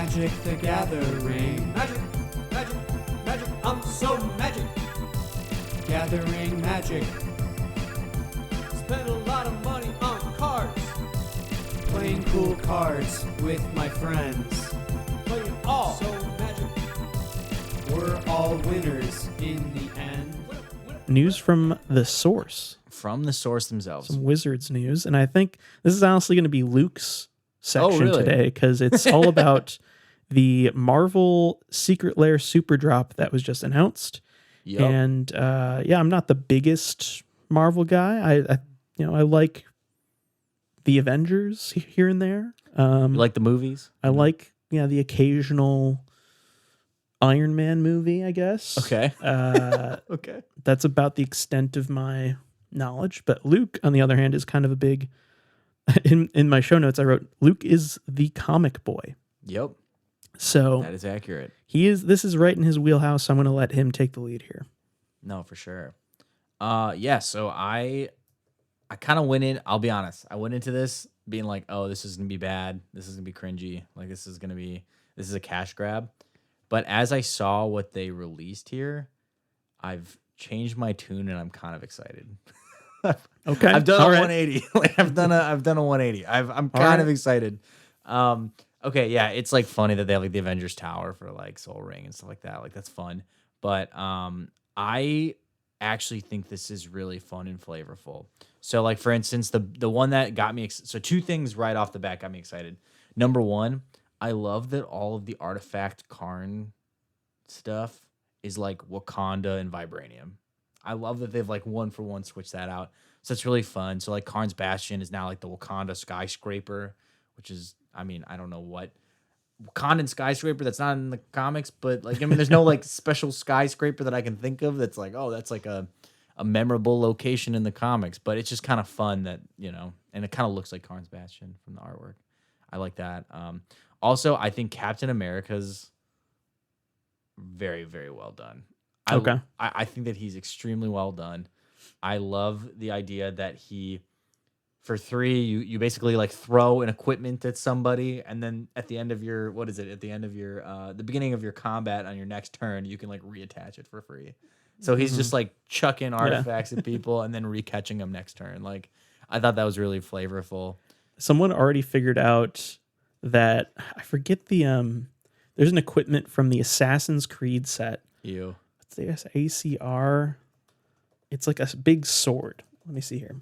Magic the Gathering. Magic, magic, magic, I'm so magic. Gathering magic. Spend a lot of money on cards. Playing cool cards with my friends. Playing all so magic. We're all winners in the end. News from the source, From the source themselves. some Wizards news. And I think this is honestly going to be Luke's section really? today because it's all about the Marvel Secret Lair Super Drop that was just announced. Yep. And I'm not the biggest Marvel guy. I like the Avengers here and there. You like the movies? I like the occasional Iron Man movie, I guess. Okay. Okay. That's about the extent of my knowledge. But Luke, on the other hand, is kind of a big. In my show notes, I wrote Luke is the comic boy. Yep. So That is accurate. he is. This is right in his wheelhouse. So I'm going to let him take the lead here. No, for sure. So I kind of went in, I'll be honest. I went into this being like, oh, this is going to be bad. This is going to be cringy. Like this is a cash grab. But as I saw what they released here, I've changed my tune and I'm kind of excited. Okay. I've done All a right. 180. I've done a 180. I'm kind of excited. Okay, yeah, it's like funny that they have like the Avengers Tower for like Soul Ring and stuff like that. Like that's fun. But I actually think this is really fun and flavorful. So like for instance, the one that got me so two things right off the bat got me excited. Number one, I love that all of the artifact Karn stuff is like Wakanda and Vibranium. I love that they've like one for one switched that out. So it's really fun. So like Karn's Bastion is now like the Wakanda skyscraper, which is, I mean, I don't know what Wakandan skyscraper that's not in the comics, but like, I mean, there's no like special skyscraper that I can think of that's like, oh, that's like a memorable location in the comics, but it's just kind of fun that, and it kind of looks like Karn's Bastion from the artwork. I like that. Also, I think Captain America's very, very well done. I think that he's extremely well done. I love the idea that for 3, you basically like throw an equipment at somebody, and then at the end of your, the beginning of your combat on your next turn, you can like reattach it for free. So he's just like chucking artifacts at people and then recatching them next turn. Like I thought that was really flavorful. Someone already figured out that I forget there's an equipment from the Assassin's Creed set. You. What's the ACR? It's like a big sword. Let me see here.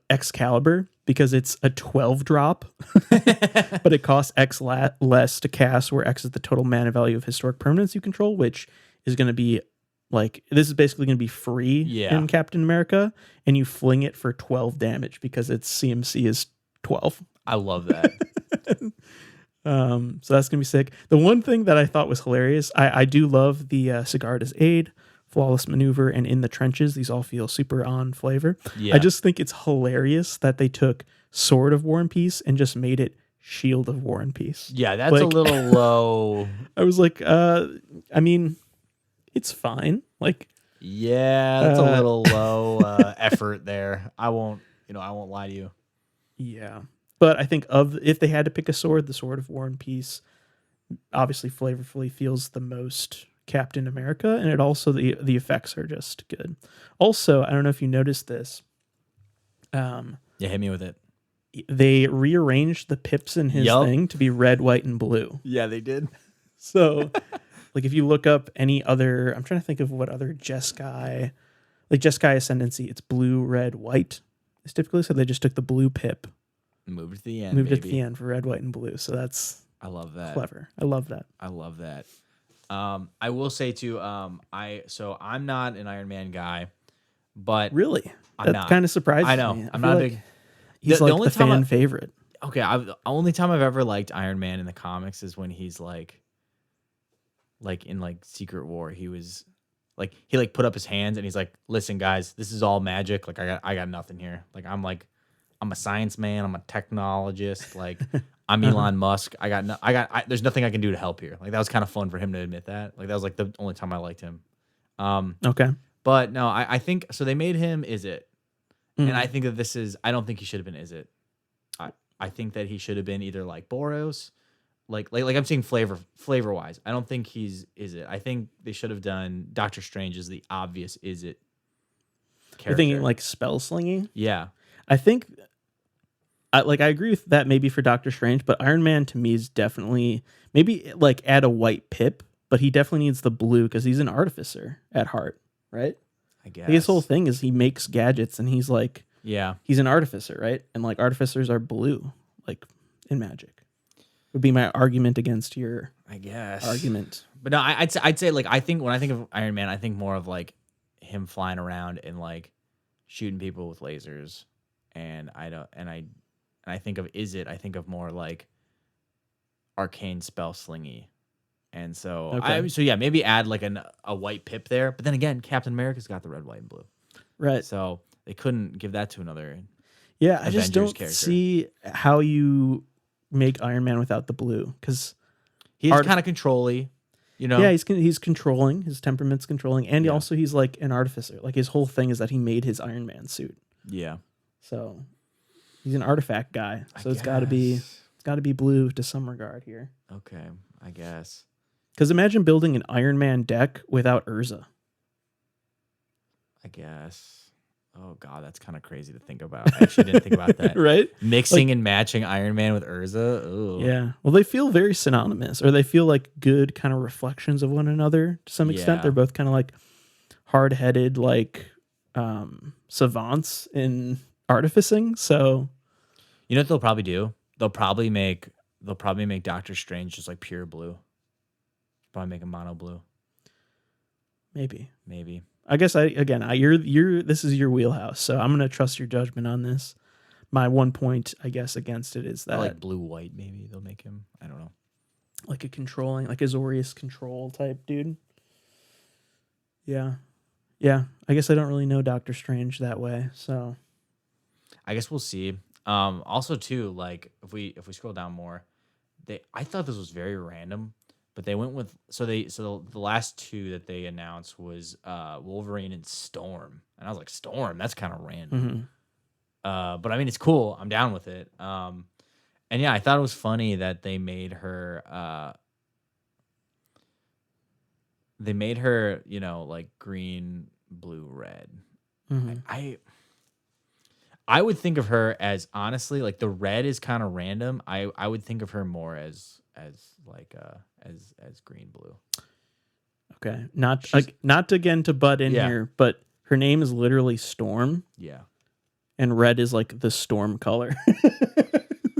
Excalibur, because it's a 12 drop, but it costs X less to cast, where X is the total mana value of historic permanents you control, which is going to be like, this is basically going to be free in Captain America, and you fling it for 12 damage because its CMC is 12. I love that. So that's gonna be sick. The one thing that I thought was hilarious, I do love the Sigarda's Aid, Flawless Maneuver, and In the Trenches. These all feel super on flavor. Yeah. I just think it's hilarious that they took Sword of War and Peace and just made it Shield of War and Peace. Yeah, that's a little low. I was like, I mean, it's fine. Like, yeah, that's a little low effort there. I won't lie to you. yeah. But I think if they had to pick a sword, the Sword of War and Peace obviously flavorfully feels the most Captain America, and it also the effects are just good. Also, I don't know if you noticed this. Yeah, hit me with it. They rearranged the pips in his thing to be red, white, and blue. Yeah, they did. So, like, if you look up any other, I'm trying to think of what other Jeskai Ascendancy, it's blue, red, white. It's typically, so they just took the blue pip. Moved it to the end. Moved it to the end for red, white, and blue. So that's I love that. clever. I love that. I love that. I will say too. I'm not an Iron Man guy, but Really, I'm that not. kind of surprises I know. me. I'm feel not a like big. He's the like only the time fan favorite. Okay, the only time I've ever liked Iron Man in the comics is when he's like in like Secret War. He was like he put up his hands and he's like, "Listen, guys, this is all magic. Like I got nothing here. I'm a science man. I'm a technologist. Like I'm Elon Musk. There's nothing I can do to help here." Like that was kind of fun for him to admit that. Like that was like the only time I liked him. Okay. But no, I think so. They made him Is It, and I think that I don't think he should have been Is It. I think that he should have been either like Boros like I'm saying flavor wise. I don't think he's Is It. I think they should have done Doctor Strange as the obvious Is It character. You're thinking like spell slinging. Yeah. I think, I agree with that maybe for Doctor Strange, but Iron Man to me is definitely maybe like add a white pip, but he definitely needs the blue because he's an artificer at heart, right? I guess. His whole thing is he makes gadgets and he's like, Yeah. he's an artificer, right? And like artificers are blue, like in magic. Would be my argument against your I guess. argument. But no, I'd say like I think when I think of Iron Man, I think more of like him flying around and like shooting people with lasers, and I think of Is It. I think of more like arcane spell slingy, and so Okay. maybe add like a white pip there. But then again, Captain America's got the red, white, and blue, Right. so they couldn't give that to another. Yeah, I just Avengers don't character. see how you make Iron Man without the blue because He's Art- kind of control-y, you know. yeah, he's controlling, his temperament's controlling, and Yeah. also he's like an artificer. Like his whole thing is that he made his Iron Man suit, Yeah. so he's an artifact guy. So it's got to be blue to some regard here. Okay, I guess. Because imagine building an Iron Man deck without Urza. I guess. Oh god, that's kind of crazy to think about. I actually didn't think about that. Right? Mixing and matching Iron Man with Urza. Ooh. Yeah. Well, they feel very synonymous, or they feel like good kind of reflections of one another to some extent. Yeah. They're both kind of like hard-headed, like savants in artificing. So You know what they'll probably do? They'll probably make Doctor Strange just like pure blue. Probably make him mono blue. maybe. Maybe. I guess you're this is your wheelhouse, so I'm gonna trust your judgment on this. My one point, I guess, against it is Or that like blue white, maybe they'll make him. I don't know. like a controlling, like Azorius control type dude. Yeah. Yeah. I guess I don't really know Doctor Strange that way. So I guess we'll see. Also too, like if we scroll down more, I thought this was very random, but they went with the last two that they announced was Wolverine and Storm. And I was like, Storm, that's kind of random. mhm. But I mean it's cool. I'm down with it. And yeah, I thought it was funny that they made her you know, like green, blue, red. Mhm. I would think of her as, honestly, like the red is kind of random. I would think of her more as green, blue. Okay. Not She's- not again to butt in Yeah. here, but her name is literally Storm, Yeah. and red is like the storm color.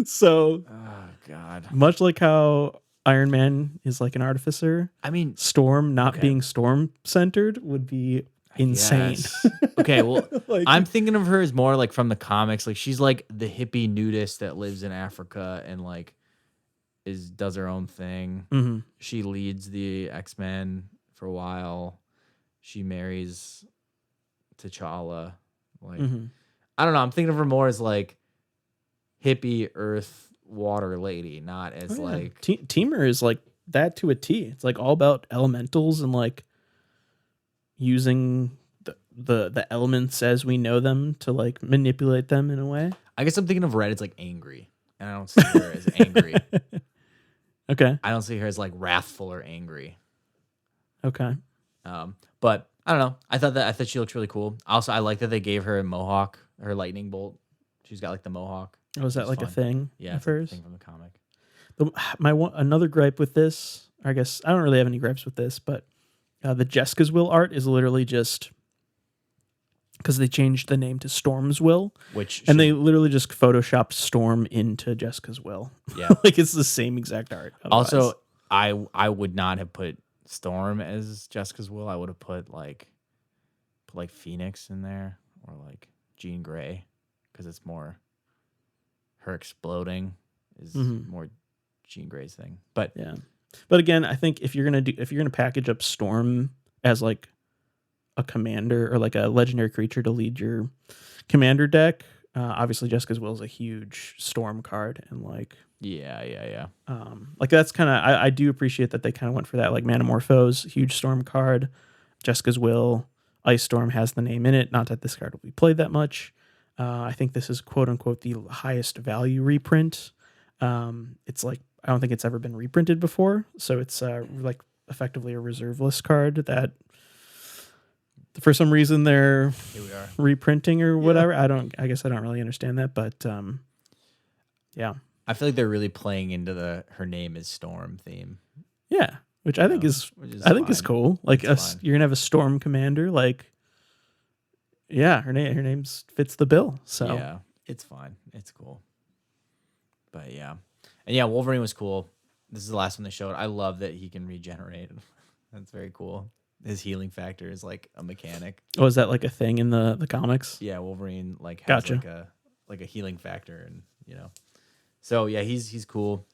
So Oh God. much like how Iron Man is like an artificer, I mean, Storm not Okay. being storm centered would be insane. yes. Okay, well, Like- I'm thinking of her as more like from the comics. Like she's like the hippie nudist that lives in Africa and like does her own thing. Mhm. She leads the X-Men for a while. She marries T'Challa. Like Mhm. I don't know. I'm thinking of her more as like hippie earth water lady, not as Oh, yeah. like Teamer is like that to a T. It's like all about elementals and like using the elements as we know them to like manipulate them in a way. I guess I'm thinking of red as like angry. And I don't see her as angry. Okay. I don't see her as like wrathful or angry. Okay. But I don't know. I thought she looked really cool. Also, I like that they gave her a mohawk, her lightning bolt. She's got like the mohawk. Was that It's like a fun. thing? Yeah, At it's like a first. thing from the comic. Another gripe with this, I guess I don't really have any gripes with this, but the Jessica's Will art is literally just because they changed the name to Storm's Will, Which and they literally just photoshopped Storm into Jessica's Will. yeah. Like it's the same exact art. Also, otherwise. I would not have put Storm as Jessica's Will. I would have put like Phoenix in there or like Jean Grey because it's more her exploding is Mhm. more Jean Grey's thing. But yeah. But again, I think if you're gonna package up Storm as like a commander or like a legendary creature to lead your commander deck, obviously Jessica's Will is a huge Storm card, and like yeah. like that's kind of I do appreciate that they kind of went for that. Like Manamorphose, huge Storm card. Jessica's Will, Ice Storm has the name in it. Not that this card will be played that much. I think this is quote unquote the highest value reprint. It's like I don't think it's ever been reprinted before. So it's like effectively a reserve list card that for some reason they're Here we are. reprinting or whatever. I guess I don't really understand that, but yeah. I feel like they're really playing into the her name is Storm theme. Yeah, which I think is fine. cool. Like It's fine. you're gonna have a storm commander. Like, yeah, her name's fits the bill. So Yeah, it's fine. It's cool. But yeah, and yeah, Wolverine was cool. This is the last one they showed. I love that he can regenerate. That's very cool. His healing factor is like a mechanic. oh, is that like a thing in the comics? Yeah, Wolverine like has Gotcha. like a healing factor, and you know, so yeah, he's cool.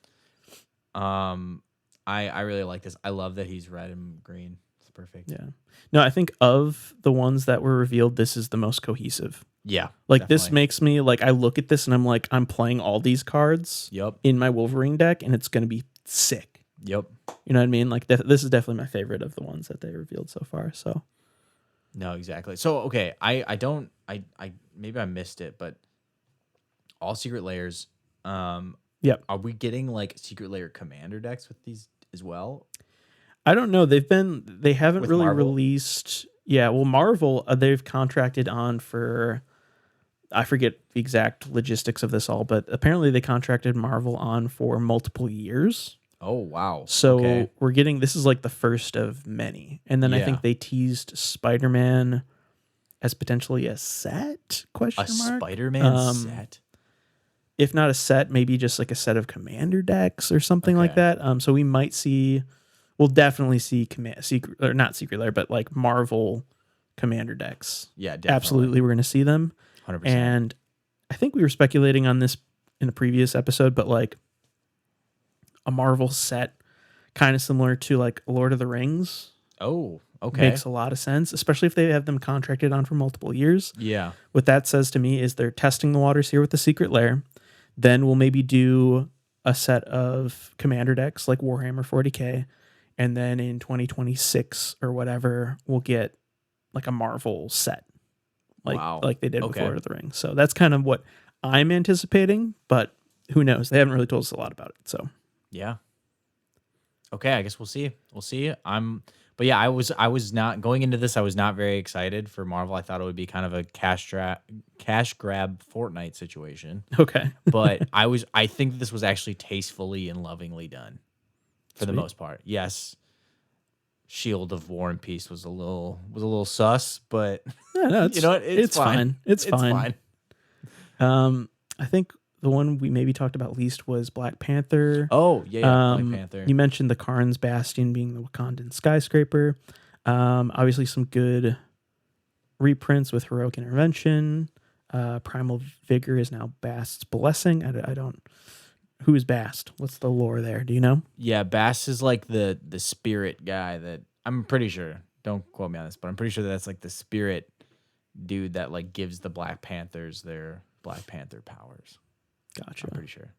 I really like this. I love that he's red and green. It's perfect. Yeah. No, I think of the ones that were revealed, this is the most cohesive. Yeah, Like this definitely. makes me like I look at this and I'm like I'm playing all these cards Yep. in my Wolverine deck and it's gonna be sick. Yep. You know what I mean? Like this is definitely my favorite of the ones that they revealed so far. So No, exactly. So okay, I don't maybe I missed it, but all secret layers. Yep. Are we getting like secret layer commander decks with these as well? I don't know. They haven't With really Marvel? released. Yeah, well, Marvel they've contracted on for. I forget the exact logistics of this all, but apparently they contracted Marvel on for multiple years. Oh wow. So Okay. we're getting this is like the first of many, and then I Yeah. think they teased Spider-Man as potentially a set question A mark. Spider-Man set. If not a set, maybe just like a set of commander decks or something like Okay. that. So we might see, we'll definitely see secret or not secret layer, but like Marvel commander decks. Yeah, definitely. Absolutely, we're going to see them. 100%. And I think we were speculating on this in a previous episode, but like a Marvel set, kind of similar to like Lord of the Rings, Oh, okay. makes a lot of sense, especially if they have them contracted on for multiple years. Yeah. What that says to me is they're testing the waters here with the secret layer. Then we'll maybe do a set of commander decks like Warhammer 40K. And then in 2026 or whatever, we'll get like a Marvel set. Wow. Like they did with Okay. Lord of the Rings. So that's kind of what I'm anticipating, but who knows? They haven't really told us a lot about it. So Yeah. Okay, I guess we'll see. We'll see. But yeah, I was not going into this. I was not very excited for Marvel. I thought it would be kind of a cash grab Fortnite situation. okay. But I think this was actually tastefully and lovingly done for the Sweet. most part. Yes. Shield of War and Peace was a little sus, but Yeah, no, it's, you know what? it's fine. It's fine. I think the one we maybe talked about least was Black Panther. Oh, yeah, Black Panther. You mentioned the Karn's Bastion being the Wakandan skyscraper. Obviously, some good reprints with Heroic Intervention. Primal Vigor is now Bast's Blessing. I don't. Who is Bast? What's the lore there? Do you know? Yeah, Bass is like the spirit guy that I'm pretty sure. Don't quote me on this, but I'm pretty sure that's like the spirit dude that like gives the Black Panthers their Black Panther powers. Gotcha. I'm pretty sure.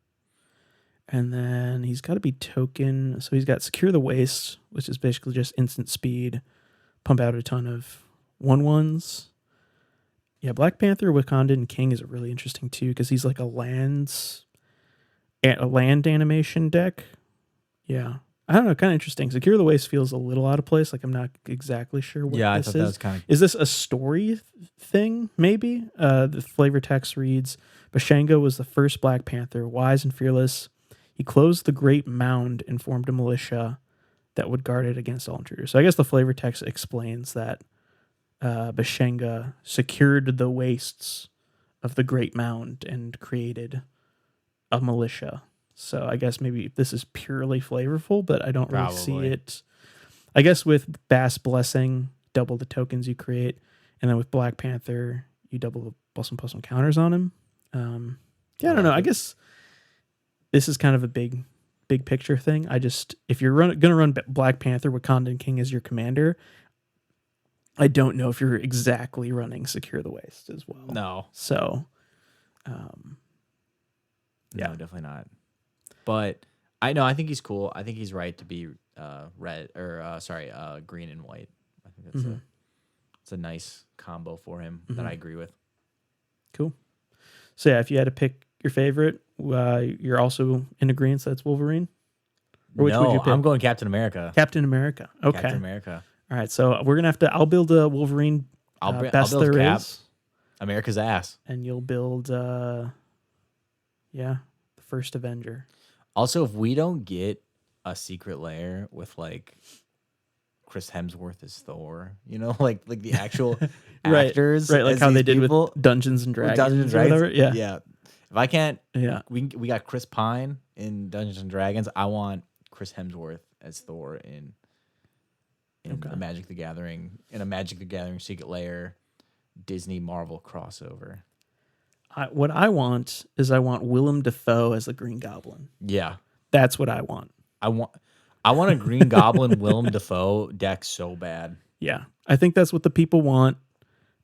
And then he's got to be token. So he's got Secure the Waste, which is basically just instant speed, pump out a ton of 1/1s. Yeah, Black Panther Wakandan King is really interesting too because he's like a land animation deck. Yeah. I don't know, kind of interesting. Secure the Waste feels a little out of place. Like I'm not exactly sure what Yeah, I this thought is. that was kind of Is this a story thing, maybe? The flavor text reads, Bashenga was the first Black Panther, wise and fearless. He closed the great mound and formed a militia that would guard it against all intruders. So I guess the flavor text explains that Bashenga secured the wastes of the great mound and created a militia. So I guess maybe this is purely flavorful, but I don't really see Probably. it. I guess with Bass Blessing, double the tokens you create, and then with Black Panther, you double the +1/+1 counters on him. Yeah, I don't know. I guess this is kind of a big picture thing. If you're gonna run Black Panther, Wakandan King as your commander, I don't know if you're exactly running Secure the Waste as well. no. So, No, definitely not. But I think he's cool. I think he's right to be green and white. I think that's it's a nice combo for him that I agree with. cool. So yeah, if you had to pick your favorite, you're also in agreement. So that's Wolverine. Or which would you pick? I'm going Captain America. Captain America. Okay. Captain America. All right. So we're gonna have to. I'll build a Wolverine. I'll best build there Cap. is, America's ass. and you'll build. The first Avenger. Also, if we don't get a secret lair with like Chris Hemsworth as Thor, like the actual actors, right? Like as how they these did people, with Dungeons and Dragons. Dungeons and or whatever. Dragons. Yeah. Yeah. If I can't, Yeah. we got Chris Pine in Dungeons and Dragons. I want Chris Hemsworth as Thor in Okay. a Magic the Gathering secret lair Disney Marvel crossover. What I want is Willem Dafoe as the Green Goblin. Yeah. That's what I want. I want a Green Goblin Willem Dafoe deck so bad. Yeah, I think that's what the people want.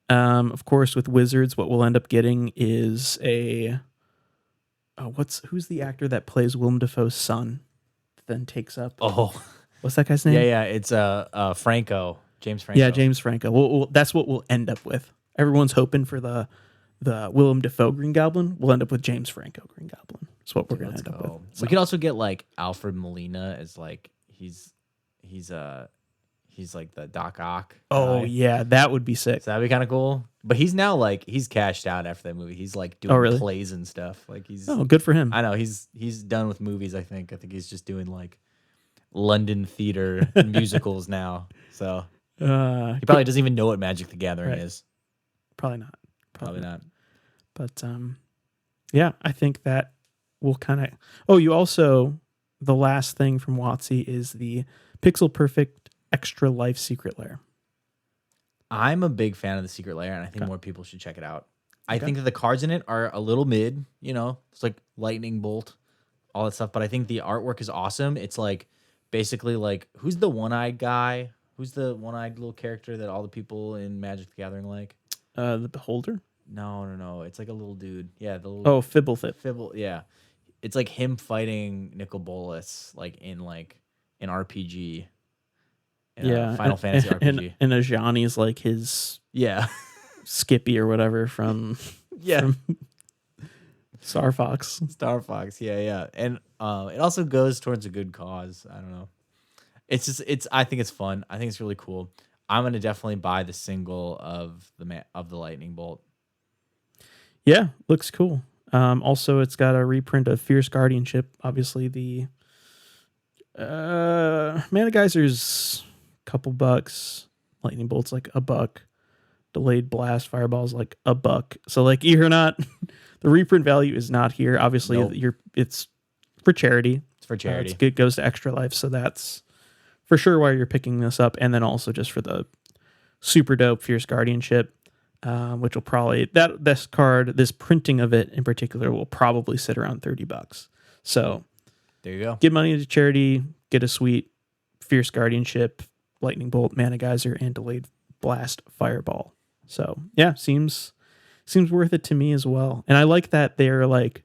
Of course, with Wizards, what we'll end up getting is who's the actor that plays Willem Dafoe's son? Then takes up. Oh, What's that guy's name? yeah. It's Franco, James Franco. Yeah, James Franco. Well, that's what we'll end up with. Everyone's hoping for the Willem Dafoe Green Goblin. We'll end up with James Franco Green Goblin. That's what we're gonna end up with. We could also get like Alfred Molina as like he's like the Doc Ock. Oh guy. yeah, that would be sick. So that'd be kind of cool. But he's now like he's cashed out after that movie. He's like doing really? plays and stuff. Like he's Oh, good for him. I know he's done with movies. I think he's just doing like London theater musicals now. So he probably doesn't even know what Magic the Gathering Right. is. Probably not. Probably not. But yeah, I think that will kind of. Oh, you also the last thing from WotC is the Pixel Perfect Extra Life Secret Lair. I'm a big fan of the Secret Lair, and I think more people should check it out. I think that the cards in it are a little mid. It's like Lightning Bolt, all that stuff. But I think the artwork is awesome. It's like basically like who's the one-eyed guy? Who's the one-eyed little character that all the people in Magic the Gathering like? The Beholder. No. It's like a little dude. Yeah, the little Oh, Fibblethip. Fibble. Yeah, it's like him fighting Nicol Bolas, like in an RPG. In a Final Fantasy RPG. And Ajani's like his Yeah. Skippy or whatever from from Star Fox. Star Fox, yeah. And it also goes towards a good cause. I don't know. I think it's fun. I think it's really cool. I'm gonna definitely buy the single of the Lightning Bolt. Yeah, looks cool. Also, it's got a reprint of Fierce Guardianship. Obviously, the Mana Geyser's a couple bucks. Lightning Bolt's like $1. Delayed Blast Fireball's like $1. So, like, you're not. The reprint value is not here. Obviously, Nope. It's for charity. It's for charity. It goes to Extra Life, so that's for sure why you're picking this up. And then also just for the super dope Fierce Guardianship, which will probably this printing of it in particular will probably sit around $30. So There you go. give money to charity, get a sweet Fierce Guardianship, Lightning Bolt, Mana Geyser, and Delayed Blast Fireball. So yeah, seems worth it to me as well. And I like that they're like,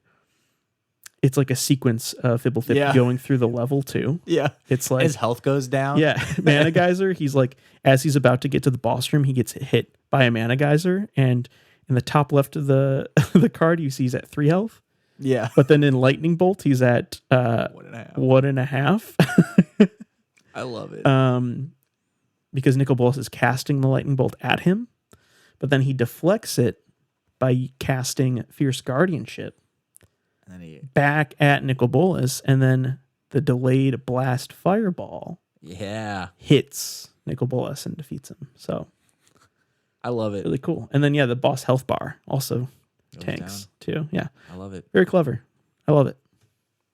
it's like a sequence of Fibblethip going through the level too. Yeah. It's like His health goes down. yeah, Mana Geyser. He's like, as he's about to get to the boss room, he gets hit by a Mana Geyser, and in the top left of the the card, you see he's at 3 health. Yeah. But then in Lightning Bolt, he's at 1.5. 1.5. I love it. Because Nicol Bolas is casting the Lightning Bolt at him, but then he deflects it by casting Fierce Guardianship And then he, back at Nicol Bolas, and then the Delayed Blast Fireball hits Nicol Bolas and defeats him. So I love it. really cool. And then the boss health bar also Goes tanks down. too. Yeah, I love it. very clever. I love it.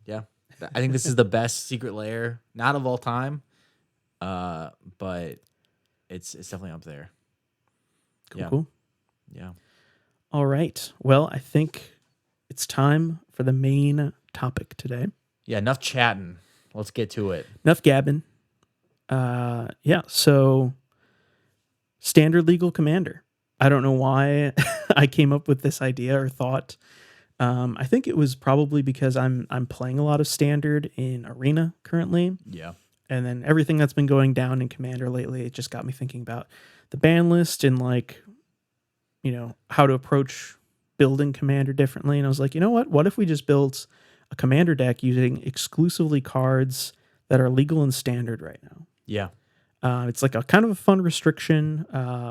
Yeah. I think this is the best secret lair, not of all time, but it's definitely up there. Cool. Yeah. All right. Well, I think it's time for the main topic today. Yeah, enough chatting. Let's get to it. Enough gabbing. So Standard Legal Commander. I don't know why I came up with this idea or thought. I think it was probably because I'm playing a lot of Standard in Arena currently. Yeah. And then everything that's been going down in Commander lately, it just got me thinking about the ban list and how to approach building Commander differently. And I was like, you know what? What if we just built a Commander deck using exclusively cards that that are legal in standard right now. Yeah. It's like a kind of a fun restriction,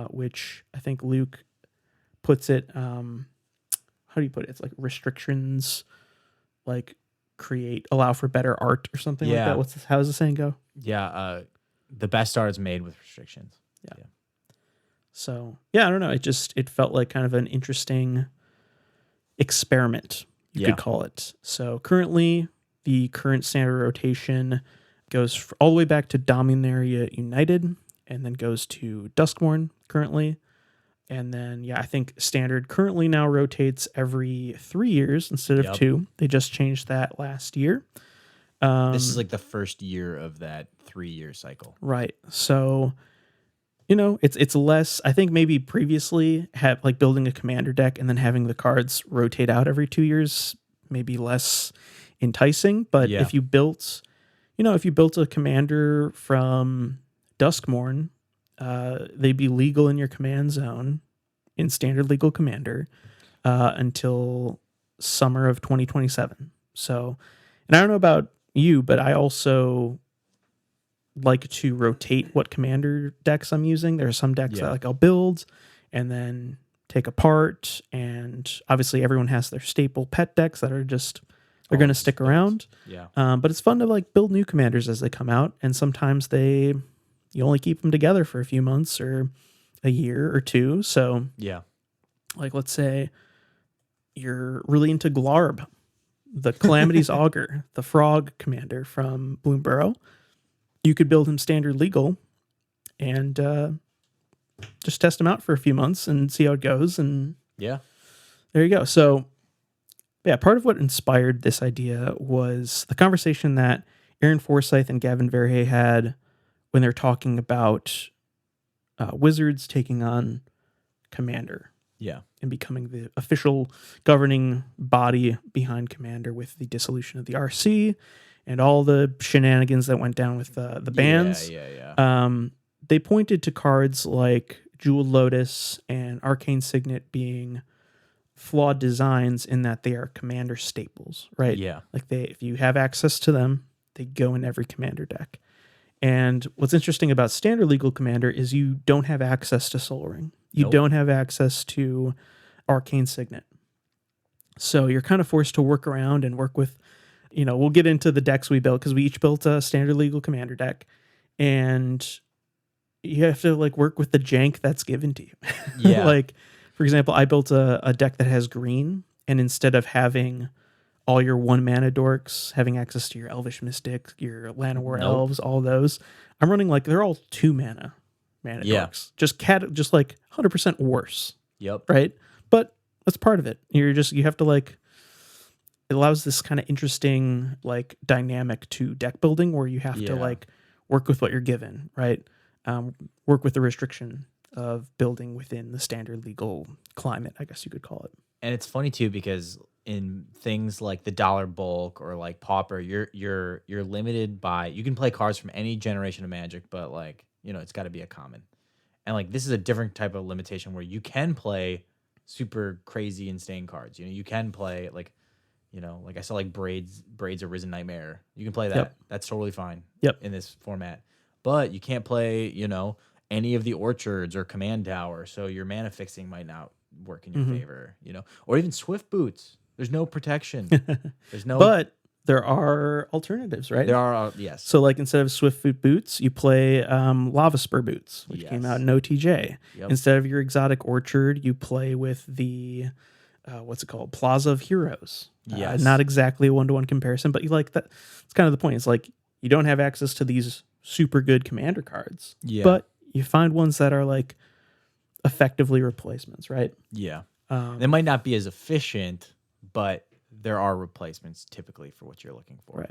which I think Luke puts it. How do you put it? It's like restrictions, like allow for better art or something like Yeah. that. How does the saying go? Yeah. The best art is made with restrictions. So yeah, I don't know. It felt like kind of an interesting experiment, you could call it. So currently, the current standard rotation goes all the way back to Dominaria United, and then goes to Duskmourn currently. And then, I think standard currently now rotates every 3 years instead of 2. They just changed that last year. This is like the first year of that 3-year cycle. Right. So, it's less, I think maybe previously like building a commander deck and then having the cards rotate out every 2 years, maybe less enticing. But if you built a commander from Duskmourn, they'd be legal in your command zone in standard legal commander until summer of 2027. So, and I don't know about you, but I also like to rotate what commander decks I'm using. There are some decks that I'll build and then take apart, and obviously everyone has their staple pet decks that are just they're going to stick around. But it's fun to build new commanders as they come out, and sometimes you only keep them together for a few months or a year or two. So let's say you're really into Glarb, the Calamity's Augur, the frog commander from Bloomburrow. You could build him standard legal and just test him out for a few months and see how it goes. And there you go. So part of what inspired this idea was the conversation that Aaron Forsyth and Gavin Verhey had when they're talking about Wizards taking on Commander. And becoming the official governing body behind Commander with the dissolution of the RC and all the shenanigans that went down with the bans. They pointed to cards like Jeweled Lotus and Arcane Signet being flawed designs in that they are Commander staples, right? Like if you have access to them, they go in every Commander deck. And what's interesting about standard legal Commander is you don't have access to Sol Ring. You don't have access to Arcane Signet. So you're kind of forced to work around and work with, we'll get into the decks we built because we each built a standard legal Commander deck, and you have to work with the jank that's given to you. For example, I built a deck that has green, and instead of having all your 1-mana dorks, having access to your Elvish Mystic, your Llanowar Elves, all those, I'm running they're all 2-mana dorks. Just 100% worse. Right? But that's part of it. You have to it allows this kind of interesting dynamic to deck building where you have to work with what you're given, right? Work with the restriction of building within the standard legal climate, I guess you could call it. And it's funny too because in things like the dollar bulk or Pauper, you're limited by, you can play cards from any generation of Magic, but it's got to be a common. And this is a different type of limitation where you can play super crazy insane cards. You can play I saw Braids of Risen Nightmare. You can play that. That's totally fine. In this format. But you can't play, any of the Orchards or Command Tower, so your mana fixing might not work in your favor, Or even Swift Boots. There's no protection. There's no But there are alternatives, right? There are, yes. So instead of Swiftfoot Boots, you play Lava Spur Boots, which came out in OTJ. Instead of your Exotic Orchard, you play with the what's it called? Plaza of Heroes. Not exactly a 1-to-1 comparison, but you that. It's kind of the point. It's you don't have access to these super good commander cards, but you find ones that are effectively replacements, right? They might not be as efficient, but there are replacements typically for what you're looking for.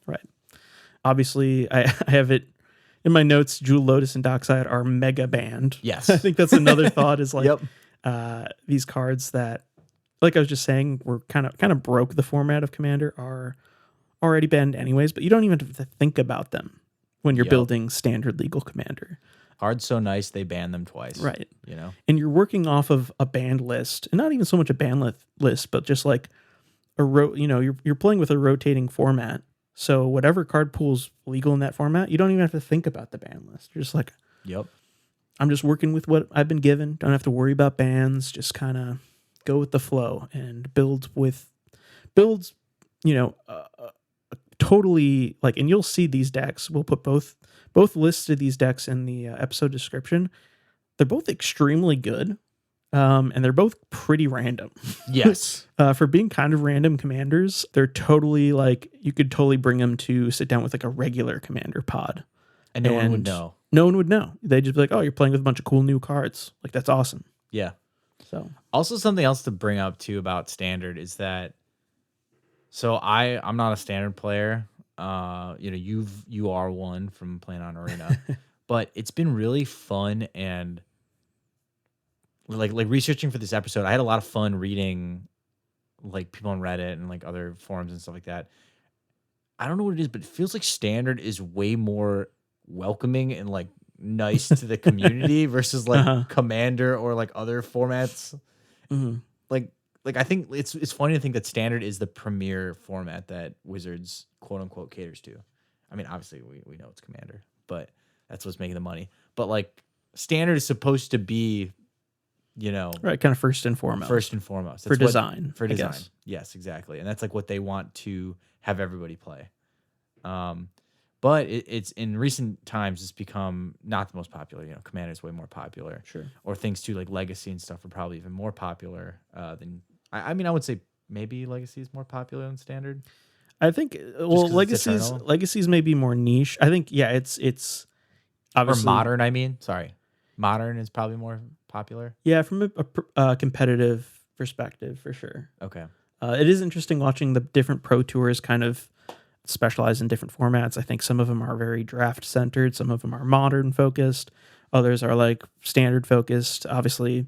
Right. Obviously, I have it in my notes. Jeweled Lotus and Dockside are mega banned. Yes. I think that's another thought is these cards that, I was just saying, were kind of broke the format of Commander are already banned anyways, but you don't even have to think about them when you're building standard legal Commander. Cards so nice they ban them twice. Right. And you're working off of a banned list, and not even so much a banned list, but just you're playing with a rotating format. So whatever card pool's legal in that format, you don't even have to think about the ban list. You're just like, Yep. I'm just working with what I've been given. Don't have to worry about bans. Just kind of go with the flow and builds, totally like, and you'll see these decks. We'll put both lists of these decks in the episode description. They're both extremely good. And they're both pretty random. Yes. For being kind of random commanders, they're totally like, you could totally bring them to sit down with like a regular commander pod. And no one would know. No one would know. They'd just be like, oh, you're playing with a bunch of cool new cards. Like, that's awesome. Yeah. So Also, something else to bring up too about standard is that, so I'm not a standard player. You are one from playing on Arena, but it's been really fun and like researching for this episode. I had a lot of fun reading like people on Reddit and like other forums and stuff like that. I don't know what it is, but it feels like standard is way more welcoming and like nice to the community versus like Commander or like other formats. Mhm. Like I think it's funny to think that standard is the premier format that Wizards quote unquote caters to. I mean, obviously we know it's Commander, but that's what's making the money. But like standard is supposed to be, right, kind of first and foremost. That's for design. For I design. guess. Yes, exactly. And that's like what they want to have everybody play. But it's in recent times it's become not the most popular. Commander is way more popular. Sure. Or things too like Legacy and stuff are probably even more popular than. I mean, I would say maybe Legacy is more popular than Standard. I think 'cause it's Legacy's maybe more niche. I think it's obviously Or Modern. I mean, sorry, Modern is probably more popular. Yeah, from a competitive perspective, for sure. Okay. It is interesting watching the different pro tours kind of specialize in different formats. I think some of them are very draft centered, some of them are modern focused, others are like standard focused. Obviously,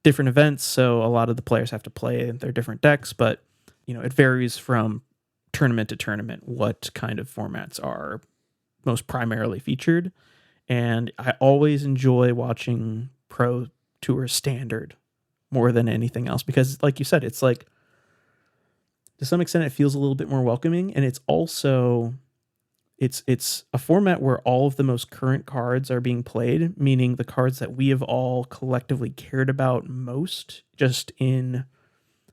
different events, so a lot of the players have to play their different decks, but it varies from tournament to tournament what kind of formats are most primarily featured. And I always enjoy watching pro tour standard more than anything else because, like you said, it's like to some extent it feels a little bit more welcoming, and it's also it's a format where all of the most current cards are being played, meaning the cards that we have all collectively cared about most, just in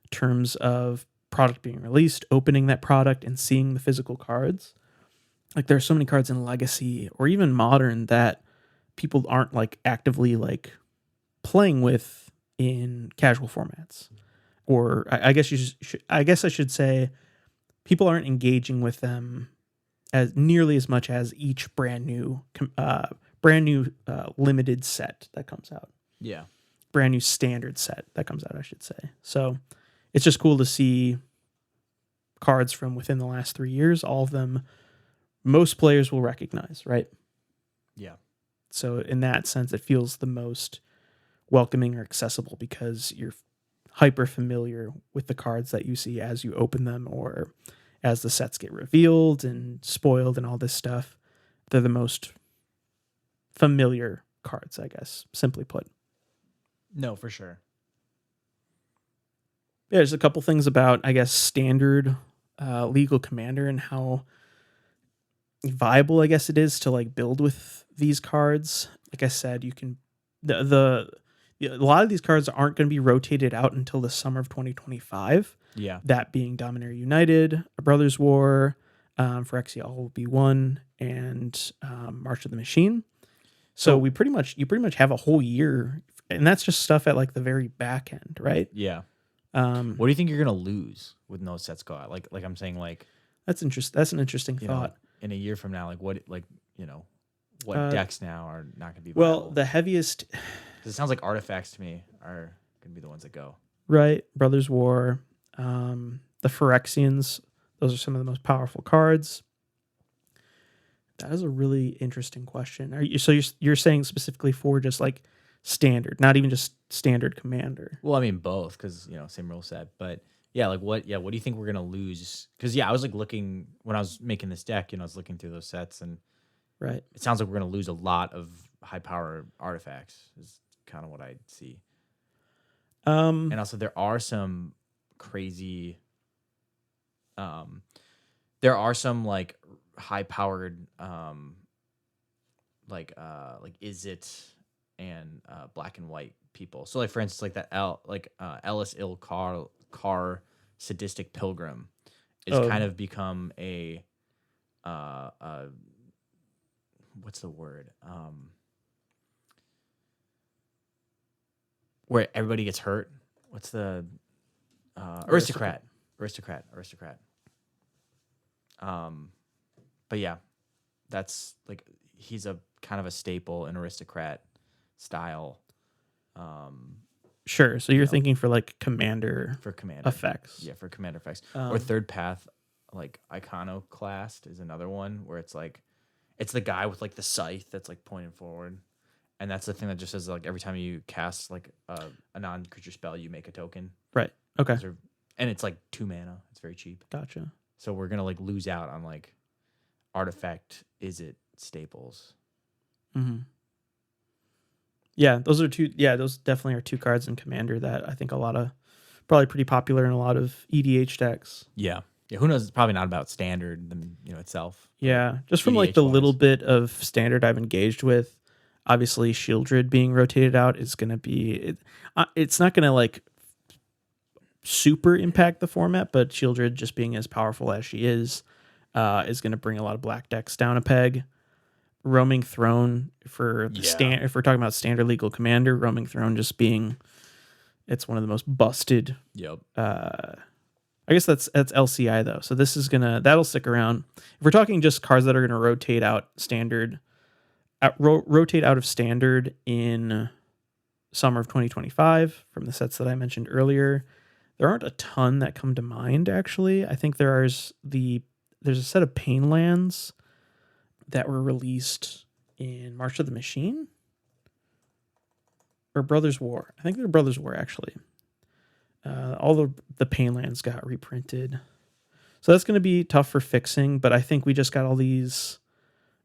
terms of product being released, opening that product, and seeing the physical cards. Like there's so many cards in Legacy or even Modern that people aren't like actively like playing with in casual formats. Or I guess I should say people aren't engaging with them as nearly as much as each brand new limited set that comes out. Yeah. Brand new standard set that comes out, I should say. So it's just cool to see cards from within the last 3 years. All of them, most players will recognize, right? Yeah. So in that sense, it feels the most welcoming or accessible because you're hyper familiar with the cards that you see as you open them or as the sets get revealed and spoiled and all this stuff. They're the most familiar cards, I guess, simply put. No, for sure. Yeah, there's a couple things about, I guess, standard legal Commander and how viable, I guess, it is to like build with these cards. Like I said, you can a lot of these cards aren't going to be rotated out until the summer of 2025. Yeah. That being Dominaria United, A Brothers War, Phyrexia All Will Be One, and March of the Machine. So you pretty much have a whole year, and that's just stuff at like the very back end, right? Yeah. What do you think you're gonna lose when those sets go out? Like I'm saying, like that's an interesting you thought. know, in a year from now, like what decks now are not gonna be Well, viable? the heaviest, 'Cause it sounds like artifacts to me are gonna be the ones that go. right? Brothers War, the Phyrexians. Those are some of the most powerful cards. That is a really interesting question. You're saying specifically for just like standard, not even just standard Commander? Well, I mean both, because same rule set. But yeah, like what? Yeah, what do you think we're gonna lose? Because I was like looking when I was making this deck. I was looking through those sets, and Right. it sounds like we're gonna lose a lot of high power artifacts. Is kind of what I see. And also there are some crazy There are some like high powered like is it and black and white people. So like for instance like that Ellis Ill car sadistic pilgrim is Oh. kind of become a what's the word? Where everybody gets hurt. What's the aristocrat? But yeah, that's like he's a kind of a staple in aristocrat style Sure. So you're thinking for like commander for commander effects. Yeah, for commander effects. Or third path, like iconoclast is another one where it's like it's the guy with like the scythe that's like pointing forward. And that's the thing that just says like every time you cast like a non-creature spell, you make a token. Right. Okay. And it's like 2 mana. It's very cheap. Gotcha. So we're gonna like lose out on like artifact. Is it staples? Mm-hmm. Yeah, those are two. Yeah, those definitely are 2 cards in Commander that I think probably pretty popular in a lot of EDH decks. Yeah. Who knows? It's probably not about standard, itself. Yeah, just from like the EDH-wise. little bit of Standard I've engaged with, obviously Shieldred being rotated out is going to be. It's not going to like super impact the format, but Shieldred just being as powerful as she is going to bring a lot of black decks down a peg. Roaming Throne for the if we're talking about standard legal commander, Roaming Throne just being it's one of the most busted. Yep. I guess that's LCI though. So this is that'll stick around. If we're talking just cards that are gonna rotate out standard, rotate out of standard in summer of 2025 from the sets that I mentioned earlier, there aren't a ton that come to mind actually. I think there's a set of Painlands that were released in March of the Machine or Brothers War. I think they're Brothers War actually. All the Painlands got reprinted. So that's going to be tough for fixing, but I think we just got all these.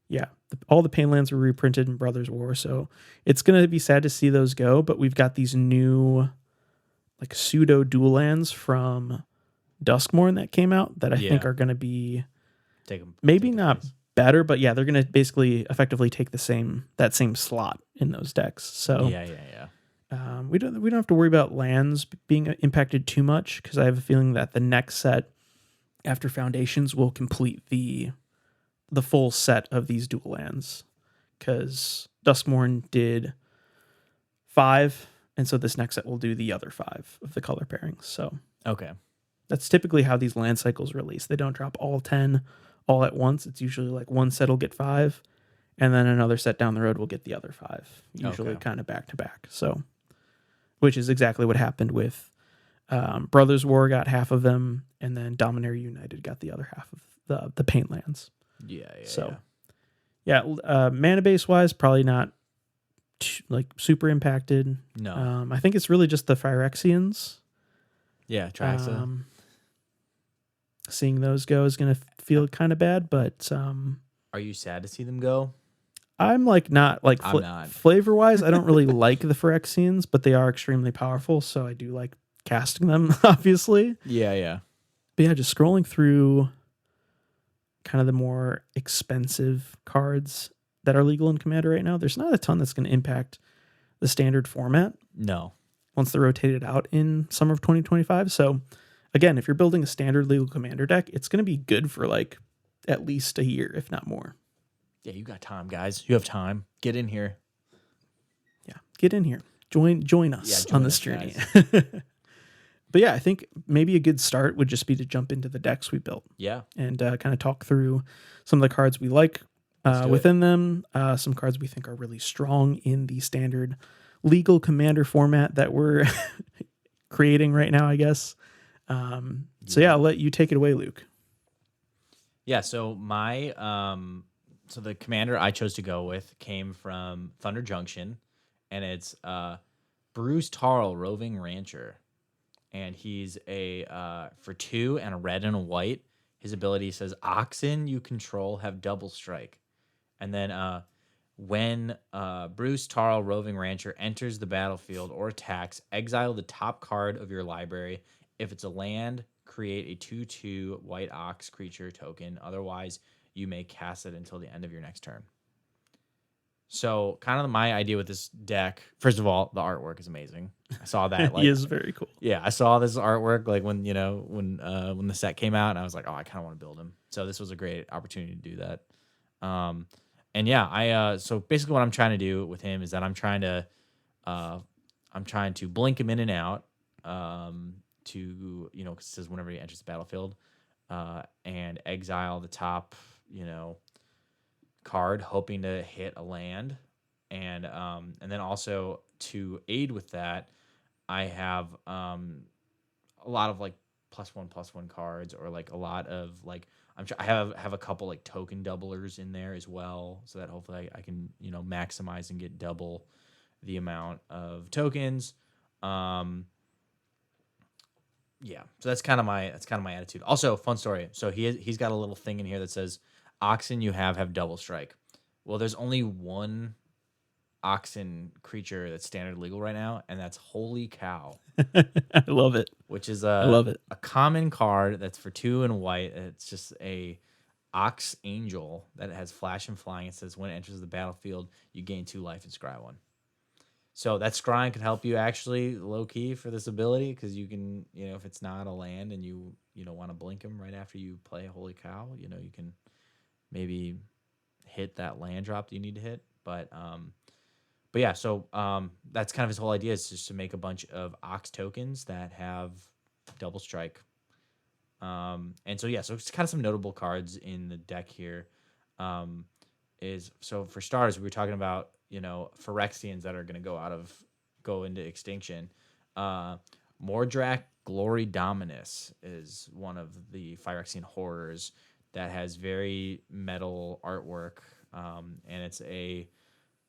Yeah, all the Painlands were reprinted in Brothers War. So it's going to be sad to see those go, but we've got these new like pseudo dual lands from Duskmourn that came out that I think are going to be maybe not better, but yeah, they're going to basically effectively take that same slot in those decks. So yeah. we don't have to worry about lands being impacted too much because I have a feeling that the next set after Foundations will complete the full set of these dual lands because Duskmourn did 5, and so this next set will do the other 5 of the color pairings. So okay, that's typically how these land cycles release. They don't drop all 10 all at once. It's usually like one set will get 5, and then another set down the road will get the other 5, usually kind of back to back. So, which is exactly what happened with Brothers War got half of them, and then Dominaria United got the other half of the Paintlands. Mana base wise, probably not like super impacted. No, I think it's really just the Phyrexians. Yeah, Traxa. Seeing those go is going to feel kind of bad, but are you sad to see them go? I'm like not like I'm not. Flavor wise, I don't really like the Phyrexians, but they are extremely powerful, so I do like casting them, obviously. Yeah. But yeah, just scrolling through kind of the more expensive cards that are legal in Commander right now, there's not a ton that's going to impact the standard format. No. Once they're rotated out in summer of 2025. So again, if you're building a standard legal Commander deck, it's going to be good for like at least a year, if not more. Yeah, you got time, guys. You have time. Get in here. Yeah, get in here. Join us on this journey. But yeah, I think maybe a good start would just be to jump into the decks we built. Yeah. And kind of talk through some of the cards we like within them, some cards we think are really strong in the standard legal Commander format that we're creating right now, I guess. So yeah, I'll let you take it away, Luke. Yeah, so my so the commander I chose to go with came from Thunder Junction, and it's Bruce Tarl, Roving Rancher. And he's for 2 and a red and a white. His ability says oxen you control have double strike. And then when Bruce Tarl, Roving Rancher enters the battlefield or attacks, exile the top card of your library. If it's a land, create a 2/2 white ox creature token. Otherwise, you may cast it until the end of your next turn. So kind of my idea with this deck, first of all, the artwork is amazing. I saw that. Like, He is very cool. yeah, I saw this artwork like when the set came out, and I was like, oh, I kind of want to build him. So this was a great opportunity to do that. And yeah, so basically what I'm trying to do with him is that I'm trying to blink him in and out, to, 'cause it says whenever he enters the battlefield, and exile the top, card, hoping to hit a land, and then also to aid with that, I have a lot of like +1/+1 cards, or like a lot of like I have a couple like token doublers in there as well, so that hopefully I can maximize and get double the amount of tokens. Yeah, so that's kind of my attitude. Also, fun story. So he's got a little thing in here that says, Oxen you have double strike. Well, there's only one Oxen creature that's standard legal right now, and that's Holy Cow, I love it. which is I love it. a common card that's for 2 and white. It's just a Ox Angel that has flash and flying. It says when it enters the battlefield, you gain 2 life and scry 1. So that scrying could help you actually low key for this ability, because you can, if it's not a land and you want to blink him right after you play Holy Cow, you can maybe hit that land drop that you need to hit. But yeah, so that's kind of his whole idea, is just to make a bunch of Ox tokens that have double strike. And so yeah, so it's kind of some notable cards in the deck here. So for starters, we were talking about Phyrexians that are going to go into extinction. Mordrak Glory Dominus is one of the Phyrexian horrors that has very metal artwork, and it's a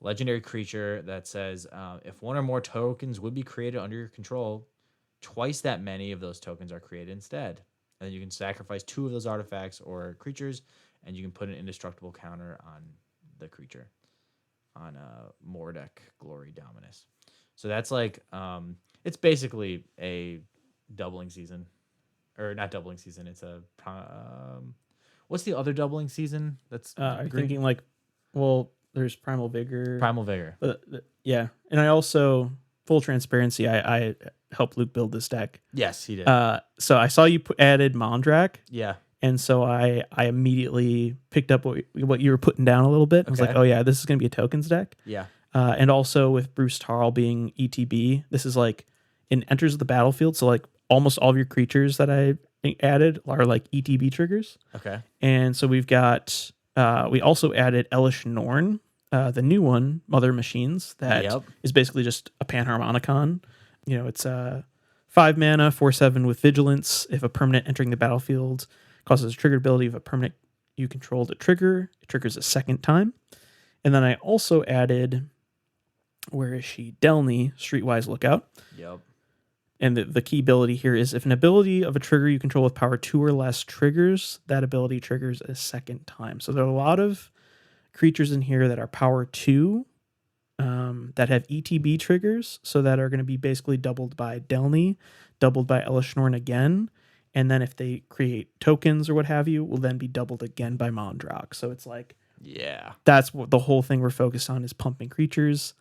legendary creature that says if one or more tokens would be created under your control, twice that many of those tokens are created instead. And then you can sacrifice 2 of those artifacts or creatures, and you can put an indestructible counter on the creature, on Mordrak Glory Dominus. So that's like, it's basically a doubling season, or not doubling season. It's a what's the other doubling season? That's Are you thinking like, well, there's Primal Vigor. Primal Vigor. Yeah, and I also, full transparency, I helped Luke build this deck. Yes, he did. So I saw you added Mondrak. Yeah. And so I immediately picked up what you were putting down a little bit. I was like, oh yeah, this is going to be a tokens deck. Yeah. And also with Bruce Tarl being ETB, this is like, it enters the battlefield. So like almost all of your creatures that I added are like ETB triggers. Okay. And so we've got, we also added Elish Norn, the new one, Mother Machines, that is basically just a Panharmonicon. It's 5 mana, 4/7 with Vigilance. If a permanent entering the battlefield causes a triggered ability of a permanent you control to trigger, it triggers a second time. And then I also added, where is she? Delny, Streetwise Lookout. Yep. And the key ability here is if an ability of a trigger you control with power 2 or less triggers, that ability triggers a second time. So there are a lot of creatures in here that are power 2, that have ETB triggers, so that are going to be basically doubled by Delny, doubled by Elish Norn again, and then if they create tokens or what have you, will then be doubled again by Mondrak. So it's like, yeah, that's what the whole thing we're focused on, is pumping creatures,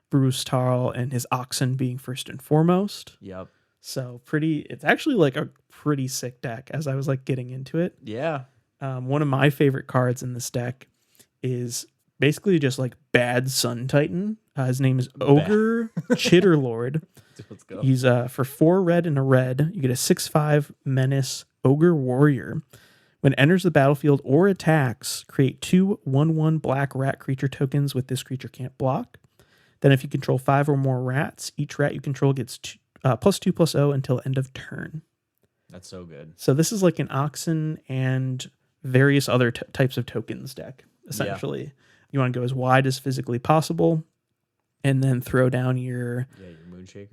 Bruce Tarl and his Oxen being first and foremost. Yep. So it's actually like a pretty sick deck as I was like getting into it. Yeah. One of my favorite cards in this deck is basically just like bad Sun Titan. His name is Ogre Chitterlord. Let's go. He's for 4 red and a red. You get a 6/5 Menace Ogre Warrior. When it enters the battlefield or attacks, create 2 1/1 black rat creature tokens with this creature can't block. Then if you control 5 or more rats, each rat you control gets +2/+0 until end of turn. That's so good. So this is like an Oxen and various other types of tokens deck, essentially. Yeah. You want to go as wide as physically possible, and then throw down your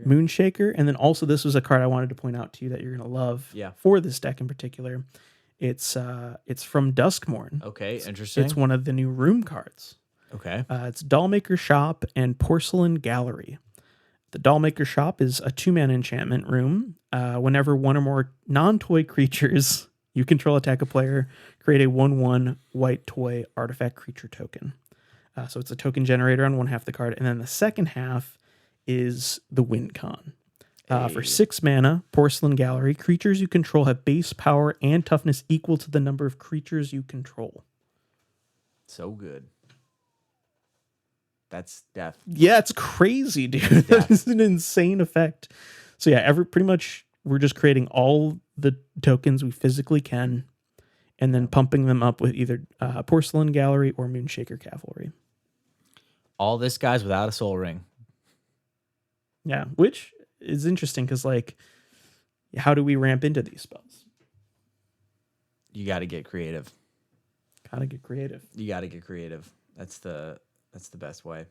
Moonshaker. And then also, this was a card I wanted to point out to you that you're going to love for this deck in particular. It's from Duskmourn. Okay, interesting. It's one of the new room cards. Okay. It's Dollmaker Shop and Porcelain Gallery. The Dollmaker Shop is a 2-mana enchantment room. Whenever one or more non-toy creatures you control attack a player, create a 1/1 white toy artifact creature token. So it's a token generator on one half of the card. And then the second half is the win con. For 6 mana, Porcelain Gallery, creatures you control have base power and toughness equal to the number of creatures you control. So good. That's death. Yeah, it's crazy, dude. That is an insane effect. So yeah, pretty much we're just creating all the tokens we physically can and then pumping them up with either Porcelain Gallery or Moonshaker Cavalry. All this, guys, without a soul ring. Yeah, which is interesting because, like, how do we ramp into these spells? You got to get creative. Gotta get creative. You got to get creative. That's the best way.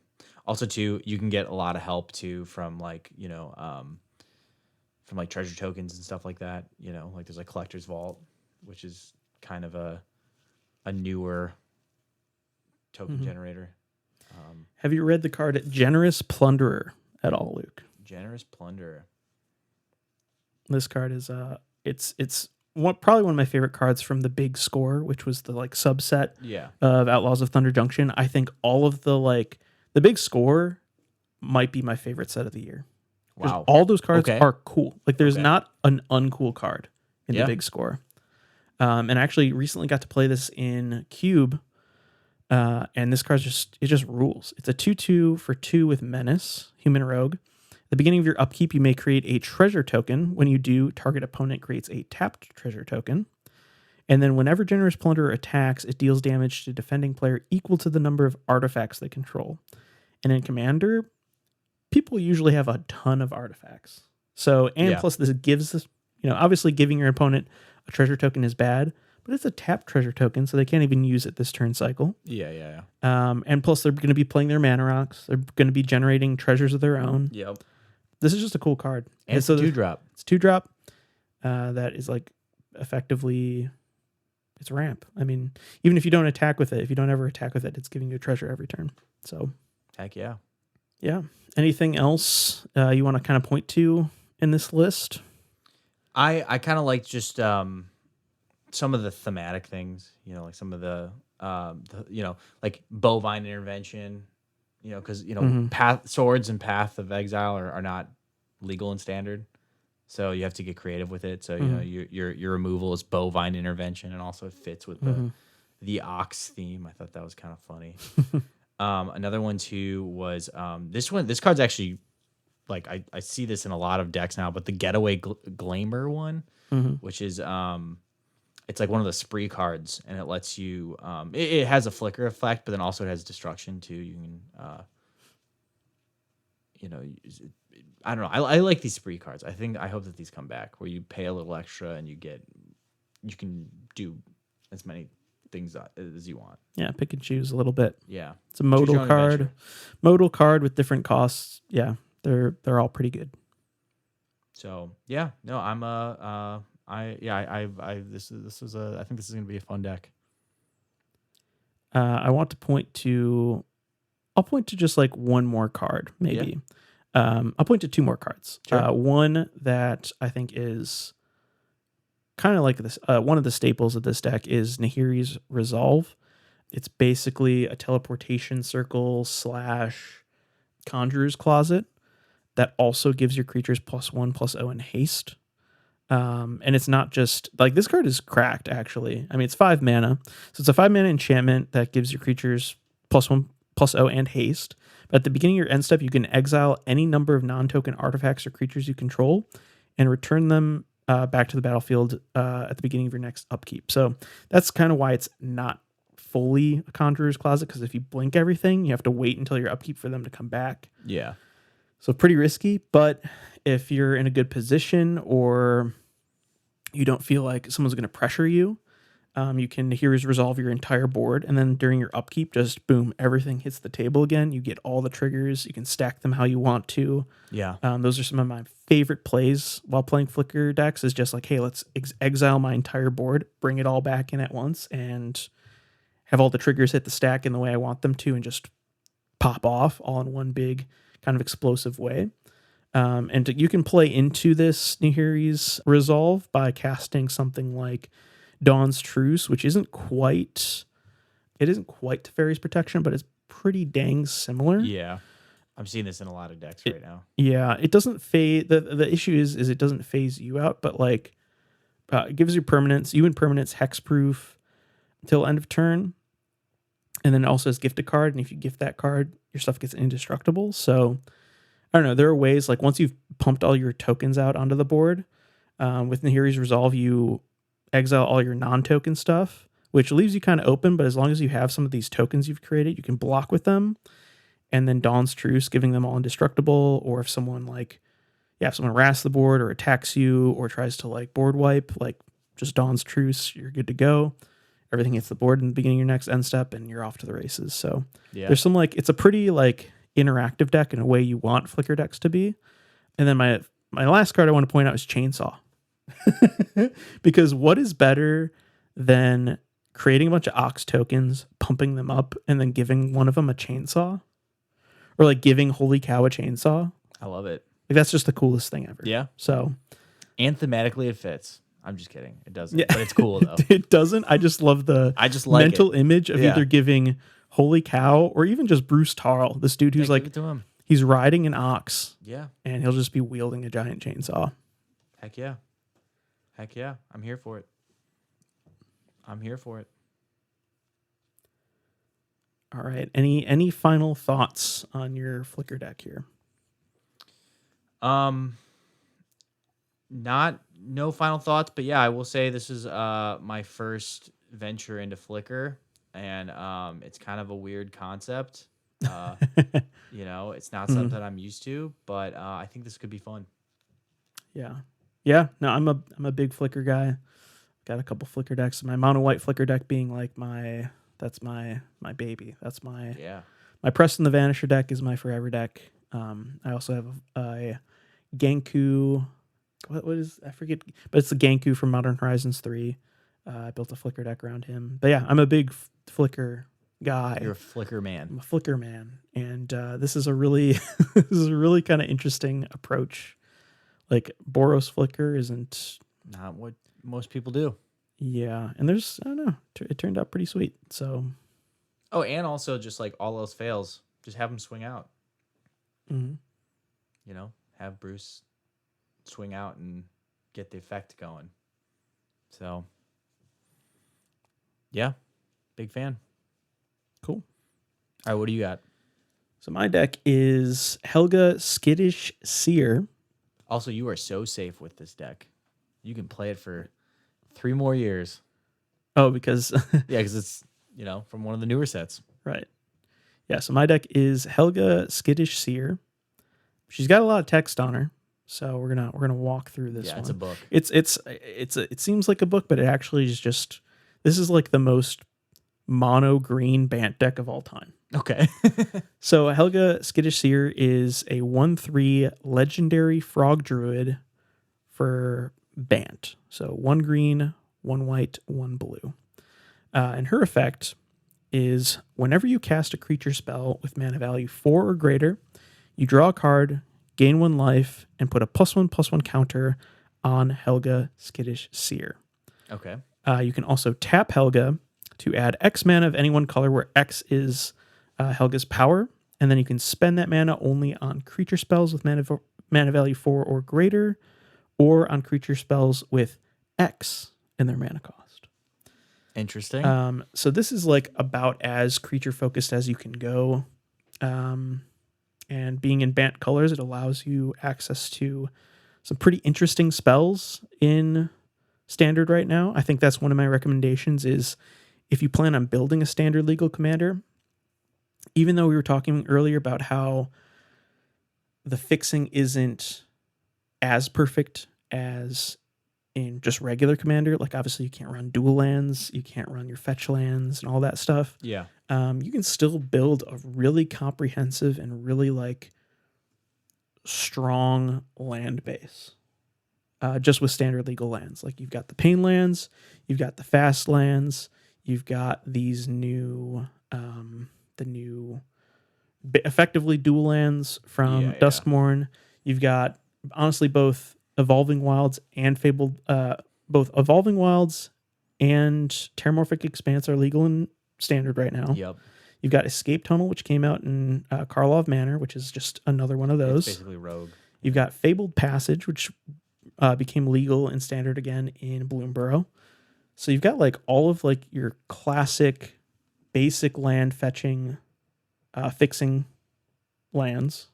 Also, too, you can get a lot of help too from like from like treasure tokens and stuff like that. You know, like there's like Collector's Vault, which is kind of a newer token generator. Have you read the card Generous Plunderer at all, Luke? Generous Plunderer. This card is it's probably one of my favorite cards from the Big Score, which was the like subset of Outlaws of Thunder Junction. I think all of the Big Score might be my favorite set of the year. Wow. All those cards are cool. Like there's not an uncool card in the Big Score. And I actually recently got to play this in Cube. And this card just rules. It's a 2/2 for 2 with Menace, Human Rogue. At the beginning of your upkeep, you may create a treasure token. When you do, target opponent creates a tapped treasure token. And then whenever Generous Plunderer attacks, it deals damage to defending player equal to the number of artifacts they control. And in Commander, people usually have a ton of artifacts. So, plus this gives this, obviously giving your opponent a treasure token is bad, but it's a tapped treasure token, so they can't even use it this turn cycle. Yeah. And plus, they're going to be playing their mana rocks. They're going to be generating treasures of their own. Yep. This is just a cool card. And it's a 2-drop. It's 2-drop. That is like effectively, it's ramp. I mean, even if you don't attack with it, if you don't ever attack with it, it's giving you a treasure every turn. So, heck yeah. Yeah. Anything else you want to kind of point to in this list? I kind of like just some of the thematic things, like some of the like Bovine Intervention, because Path Swords and Path of Exile are not legal in Standard, so you have to get creative with it. So your removal is Bovine Intervention, and also it fits with the Ox theme. I thought that was kind of funny. Another one too was this one. This card's actually like I see this in a lot of decks now, but the Getaway Glamour one, which is it's like one of the spree cards, and it lets you. It has a flicker effect, but then also it has destruction too. You can, I don't know. I like these spree cards. I hope that these come back, where you pay a little extra and you can do as many things as you want. Yeah, pick and choose a little bit. Yeah, it's a modal card. Modal card with different costs. Yeah, they're all pretty good. So yeah, no, I think this is going to be a fun deck. I'll point to just like one more card, maybe. Yeah. I'll point to 2 more cards. Sure. One that I think is kind of like this. One of the staples of this deck is Nahiri's Resolve. It's basically a teleportation circle / Conjurer's Closet that also gives your creatures +1/+0 and haste. And it's not just like this card is cracked, actually. I mean, it's 5 mana. So it's a 5 mana enchantment that gives your creatures +1/+0 and haste. But at the beginning of your end step, you can exile any number of non-token artifacts or creatures you control and return them back to the battlefield at the beginning of your next upkeep. So that's kind of why it's not fully a Conjurer's Closet, because if you blink everything, you have to wait until your upkeep for them to come back. Yeah. So pretty risky, but if you're in a good position or you don't feel like someone's going to pressure you, you can Nahiri's Resolve your entire board, and then during your upkeep, just boom, everything hits the table again. You get all the triggers. You can stack them how you want to. Yeah. Those are some of my favorite plays while playing Flicker decks, is just like, hey, let's exile my entire board, bring it all back in at once, and have all the triggers hit the stack in the way I want them to, and just pop off all in one big kind of explosive way. You can play into this Nahiri's resolve by casting something like Dawn's Truce, which isn't quite Teferi's Protection, but it's pretty dang similar. Yeah. I'm seeing this in a lot of decks right now. Yeah, it doesn't phase. The issue is it doesn't phase you out, but like it gives you permanence. You and permanence hexproof until end of turn, and then it also has gift a card. And if you gift that card, your stuff gets indestructible. So I don't know. There are ways like once you've pumped all your tokens out onto the board, with Nahiri's Resolve, you exile all your non-token stuff, which leaves you kind of open. But as long as you have some of these tokens you've created, you can block with them. And then Dawn's Truce, giving them all indestructible, or if someone if someone wraths the board or attacks you or tries to like board wipe, like just Dawn's Truce, you're good to go. Everything hits the board in the beginning of your next end step, and you're off to the races. So there's some it's a pretty like interactive deck in a way you want Flicker decks to be. And then my last card I want to point out is Chainsaw, because what is better than creating a bunch of Ox tokens, pumping them up, and then giving one of them a chainsaw? Or like giving Holy Cow a chainsaw. I love it. Like that's just the coolest thing ever. Yeah. So, and thematically it fits. I'm just kidding. It doesn't. Yeah. But it's cool though. It doesn't. I just love the mental image of either giving Holy Cow or even just Bruce Tarl, this dude who's like he's riding an ox. Yeah. And he'll just be wielding a giant chainsaw. Heck yeah. Heck yeah. I'm here for it. I'm here for it. All right. Any final thoughts on your Flicker deck here? No final thoughts, but yeah, I will say this is my first venture into Flicker, and it's kind of a weird concept. It's not something I'm used to, but I think this could be fun. Yeah. Yeah. No, I'm a big Flicker guy. Got a couple Flicker decks. My mono white Flicker deck being like that's my baby. That's my Preston the Vanisher deck is my forever deck. I also have a Genku. What is, I forget, but it's the Genku from Modern Horizons 3. I built a Flicker deck around him. But yeah, I'm a big Flicker guy. You're a Flicker man. I'm a Flicker man, and this is a really kind of interesting approach. Like Boros Flicker isn't not what most people do. Yeah, and I don't know, it turned out pretty sweet. So, and also just like all else fails, just have him swing out. Mm-hmm. Have Bruce swing out and get the effect going. So, yeah, big fan. Cool. All right, what do you got? So my deck is Helga Skittish Seer. Also, you are so safe with this deck. You can play it for 3 more years. Oh, because because it's from one of the newer sets. Right. Yeah, so my deck is Helga Skittish Seer. She's got a lot of text on her, so we're gonna walk through this one. It's a book. It seems like a book, but it actually is just, this is like the most mono green Bant deck of all time. Okay. So Helga Skittish Seer is a 1/3 legendary frog druid for Bant. So 1 green, 1 white, 1 blue. And her effect is whenever you cast a creature spell with mana value 4 or greater, you draw a card, gain 1 life, and put a +1/+1 counter on Helga Skittish Seer. Okay. You can also tap Helga to add X mana of any one color, where X is Helga's power, and then you can spend that mana only on creature spells with mana value 4 or greater, or on creature spells with X in their mana cost. Interesting. So this is like about as creature focused as you can go. And being in Bant colors, it allows you access to some pretty interesting spells in Standard right now. I think that's one of my recommendations is if you plan on building a Standard legal commander, even though we were talking earlier about how the fixing isn't as perfect as in just regular commander, like obviously you can't run dual lands, you can't run your fetch lands and all that stuff. Yeah. You can still build a really comprehensive and really like strong land base. Just with standard legal lands. Like you've got the pain lands, you've got the fast lands, you've got these new effectively dual lands from Duskmourn. You've got honestly both Evolving Wilds and Fabled, both Evolving Wilds and Terramorphic Expanse are legal in standard right now. Yep. You've got Escape Tunnel, which came out in Karlov Manor, which is just another one of those. It's basically Rogue. You've got Fabled Passage, which became legal in standard again in Bloomburrow. So you've got like all of like your classic basic land fetching, fixing lands,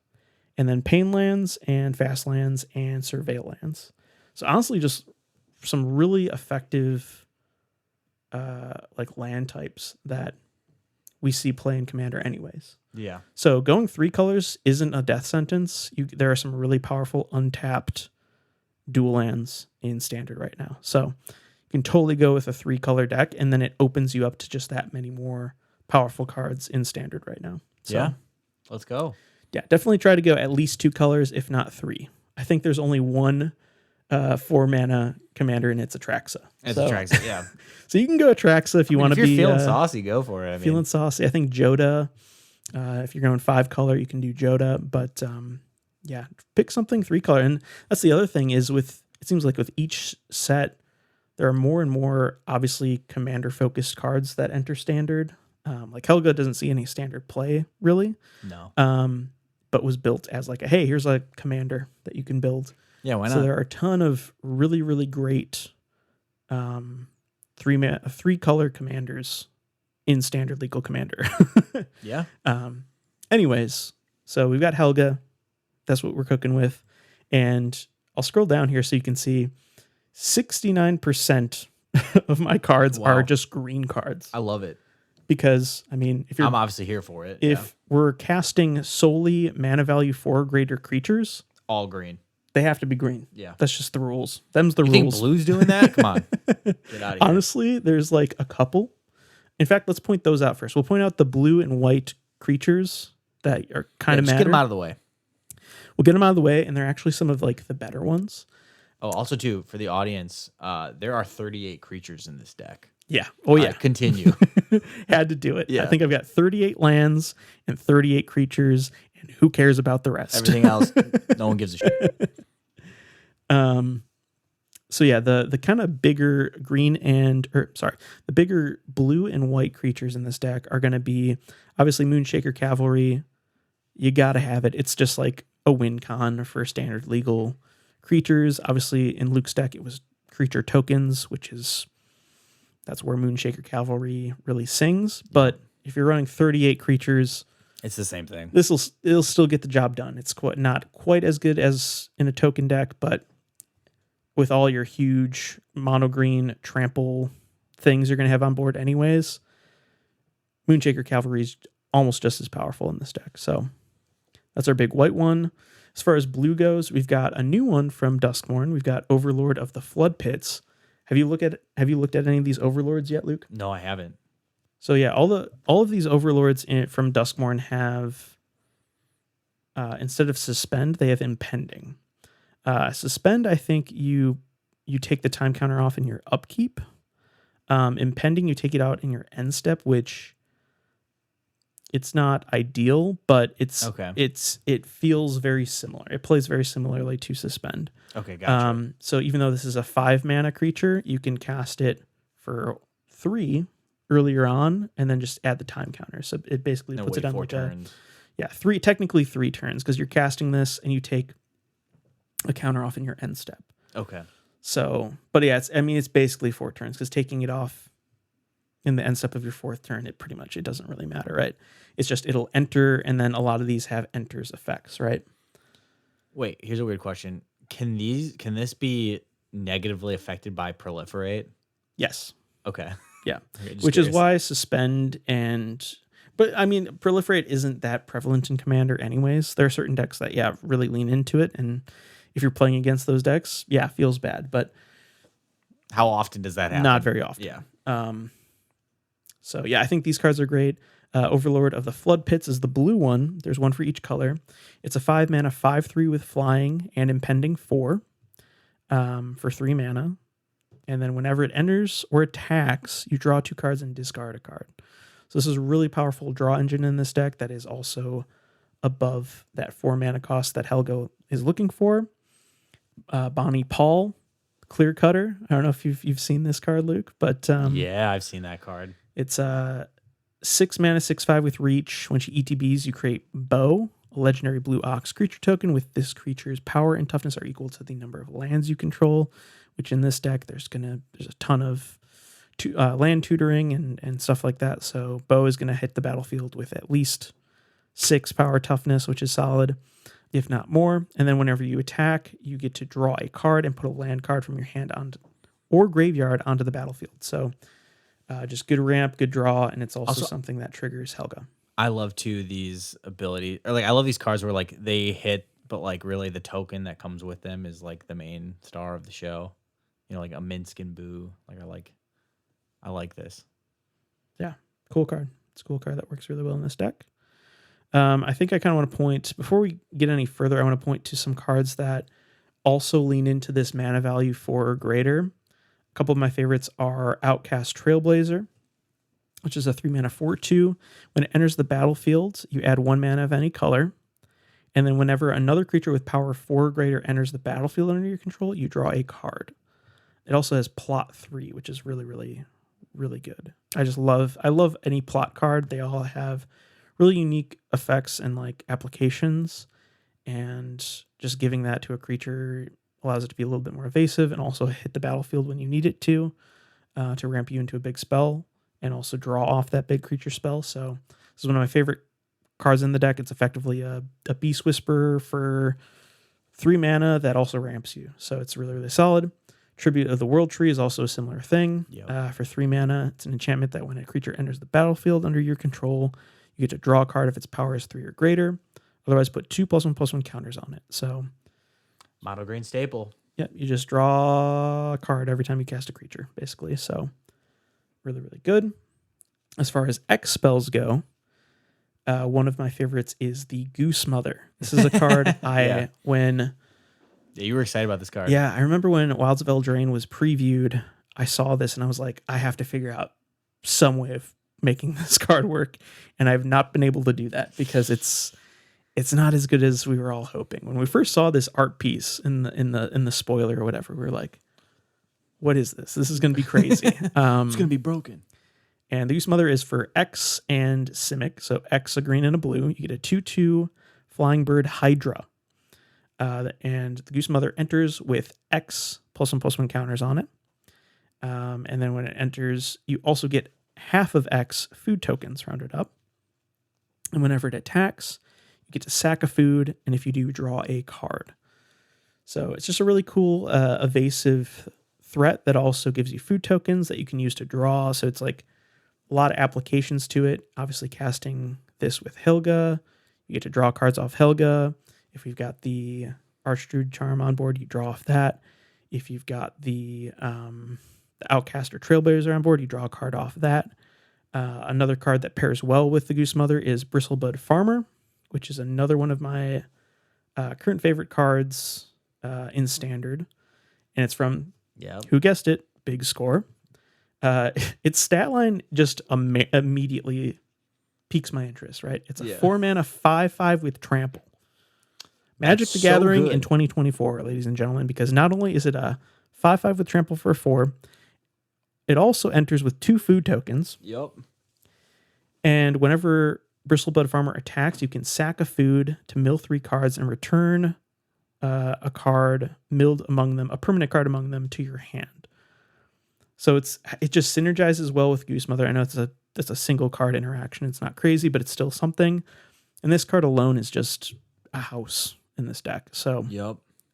and then pain lands and fast lands and surveil lands. So honestly, just some really effective like land types that we see play in Commander anyways. Yeah. So going 3 colors isn't a death sentence. There are some really powerful untapped dual lands in standard right now. So you can totally go with a 3-color deck, and then it opens you up to just that many more powerful cards in standard right now. So, Yeah. Let's go. Yeah, definitely try to go at least 2 colors, if not 3. I think there's only one 4-mana commander, and it's Atraxa. It's Atraxa, yeah. So you can go Atraxa if you want to be... If you're feeling saucy, go for it. Feeling saucy. I think Joda, if you're going 5-color, you can do Joda. But yeah, pick something 3-color. And that's the other thing is it seems like with each set, there are more and more, obviously, commander-focused cards that enter standard. Like Helga doesn't see any standard play, really. No. But was built as like, hey, here's a commander that you can build. Yeah, why not? So there are a ton of really, really great 3-color commanders in standard legal commander. Yeah. Anyways, so we've got Helga. That's what we're cooking with. And I'll scroll down here so you can see 69% of my cards are just green cards. I love it. Because, I mean, if you're... I'm obviously here for it. If we're casting solely mana value 4 greater creatures... All green. They have to be green. Yeah. That's just the rules. Them's the you rules. think blue's doing that? Come on. Get out of here. Honestly, there's like a couple. In fact, let's point those out first. We'll point out the blue and white creatures that are kind of matter. Just get them out of the way. We'll get them out of the way, and they're actually some of like the better ones. Oh, also too, for the audience, there are 38 creatures in this deck. Yeah. Oh, yeah. Continue. Had to do it. Yeah. I think I've got 38 lands and 38 creatures, and who cares about the rest? Everything else, no one gives a shit. So yeah, the kind of bigger the bigger blue and white creatures in this deck are going to be obviously Moonshaker Cavalry. You got to have it. It's just like a win con for standard legal creatures. Obviously in Luke's deck, it was creature tokens, that's where Moonshaker Cavalry really sings. But if you're running 38 creatures, it's the same thing. It'll still get the job done. It's not quite as good as in a token deck, but with all your huge mono green trample things you're going to have on board anyways, Moonshaker Cavalry is almost just as powerful in this deck. So that's our big white one. As far as blue goes, we've got a new one from Duskmourn. We've got Overlord of the Flood Pits. Have you looked at any of these Overlords yet, Luke? No, I haven't. So yeah, all of these Overlords from Duskmourn have instead of suspend, they have impending. Suspend, I think you take the time counter off in your upkeep. Impending, you take it out in your end step, which it's not ideal, but it feels very similar. It plays very similarly to suspend. Okay, gotcha. So even though this is a 5-mana creature, you can cast it for 3 earlier on, and then just add the time counter. So it basically puts it on 4 like turns. technically 3 turns, because you're casting this and you take a counter off in your end step. Okay. So, but yeah, it's basically 4 turns, because taking it off in the end step of your 4th turn, it doesn't really matter, right? It's just it'll enter, and then a lot of these have enters effects, right? Wait, here's a weird question. Can this be negatively affected by proliferate? Yes. Okay. Yeah. Okay, Which is why suspend but I mean, proliferate isn't that prevalent in Commander anyways. There are certain decks that, really lean into it. And if you're playing against those decks, feels bad. But how often does that happen? Not very often. Yeah. So I think these cards are great. Overlord of the Flood Pits is the blue one. There's one for each color. It's a 5-mana 5/3 with flying and impending 4 for 3 mana. And then whenever it enters or attacks, you draw 2 cards and discard a card. So this is a really powerful draw engine in this deck that is also above that 4 mana cost that Helga is looking for. Bonnie Paul, Clear Cutter. I don't know if you've seen this card, Luke, but yeah, I've seen that card. It's 6 mana, 6/5 with reach. When she ETBs, you create Bow, a legendary blue ox creature token with this creature's power and toughness are equal to the number of lands you control, which in this deck there's a ton of land tutoring and stuff like that. So Bow is gonna hit the battlefield with at least 6 power toughness, which is solid, if not more. And then whenever you attack, you get to draw a card and put a land card from your hand or graveyard onto the battlefield. So just good ramp, good draw, and it's also something that triggers Helga. I love too these abilities, or like I love these cards where like they hit, but like really the token that comes with them is like the main star of the show. You know, like a Minsk and Boo. Like I like this. Yeah, cool card. It's a cool card that works really well in this deck. I think I kind of want to point, before we get any further, I want to point to some cards that also lean into this mana value 4 or greater. A couple of my favorites are Outcast Trailblazer, which is a 3 mana 4/2. When it enters the battlefield, you add 1 mana of any color. And then whenever another creature with power 4 or greater enters the battlefield under your control, you draw a card. It also has Plot 3, which is really, really, really good. I love any plot card. They all have really unique effects and like applications, and just giving that to a creature allows it to be a little bit more evasive and also hit the battlefield when you need it to ramp you into a big spell and also draw off that big creature spell. So this is one of my favorite cards in the deck. It's effectively a Beast Whisperer for 3 mana that also ramps you. So it's really, really solid. Tribute of the World Tree is also a similar thing. Yep. For 3 mana, it's an enchantment that when a creature enters the battlefield under your control, you get to draw a card if its power is 3 or greater. Otherwise, put 2 +1/+1 counters on it. So, Mono Green staple. yeah, you just draw a card every time you cast a creature, basically. So, really, really good. As far as X spells go, one of my favorites is the Goose Mother. This is a card Yeah, you were excited about this card. Yeah, I remember when Wilds of Eldraine was previewed, I saw this and I was like, I have to figure out some way of making this card work, and I've not been able to do that because it's not as good as we were all hoping. When we first saw this art piece in the spoiler or whatever, we were like, what is this? This is going to be crazy. It's going to be broken. And the Goose Mother is for X and Simic. So X, a green and a blue. You get a 2/2 Flying Bird Hydra. And the Goose Mother enters with X +1/+1 counters on it. And then when it enters, you also get half of X food tokens rounded up. And whenever it attacks, you get to sack a food, and if you do, draw a card. So it's just a really cool, evasive threat that also gives you food tokens that you can use to draw. So it's like a lot of applications to it. Obviously, casting this with Helga, you get to draw cards off Helga. If we've got the Archdruid Charm on board, you draw off that. If you've got the Outcast or Trailblazer on board, you draw a card off that. Another card that pairs well with the Goose Mother is Bristlebud Farmer, which is another one of my current favorite cards in Standard. And it's from, who guessed it, Big Score. Its stat line just immediately piques my interest, right? It's a 4 mana 5/5 with Trample. Magic the Gathering in 2024, ladies and gentlemen, because not only is it a 5/5 with Trample for 4, it also enters with 2 food tokens. Yep. And whenever Bristlebud Farmer attacks, you can sack a food to mill 3 cards and return a card milled among them, a permanent card among them, to your hand. So it just synergizes well with Goose Mother. I know it's a single card interaction. It's not crazy, but it's still something. And this card alone is just a house in this deck. So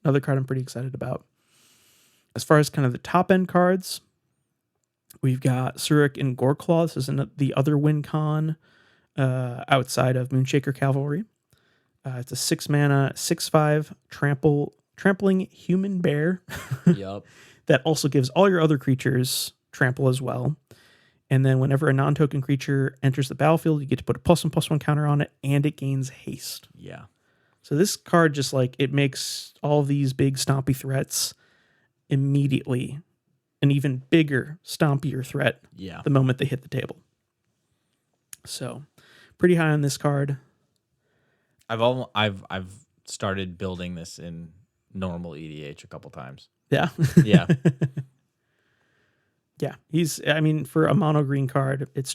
another card I'm pretty excited about. As far as kind of the top end cards, we've got Surik and Goreclaw. This is the other win con outside of Moonshaker Cavalry. It's a 6 mana 6/5 trampling human bear. That also gives all your other creatures trample as well. And then whenever a non-token creature enters the battlefield, you get to put a +1/+1 counter on it, and it gains haste. Yeah. So this card just like, it makes all these big stompy threats immediately an even bigger, stompier threat the moment they hit the table. So pretty high on this card. I've started building this in normal EDH a couple times. Yeah. Yeah. Yeah. I mean, for a mono green card, it's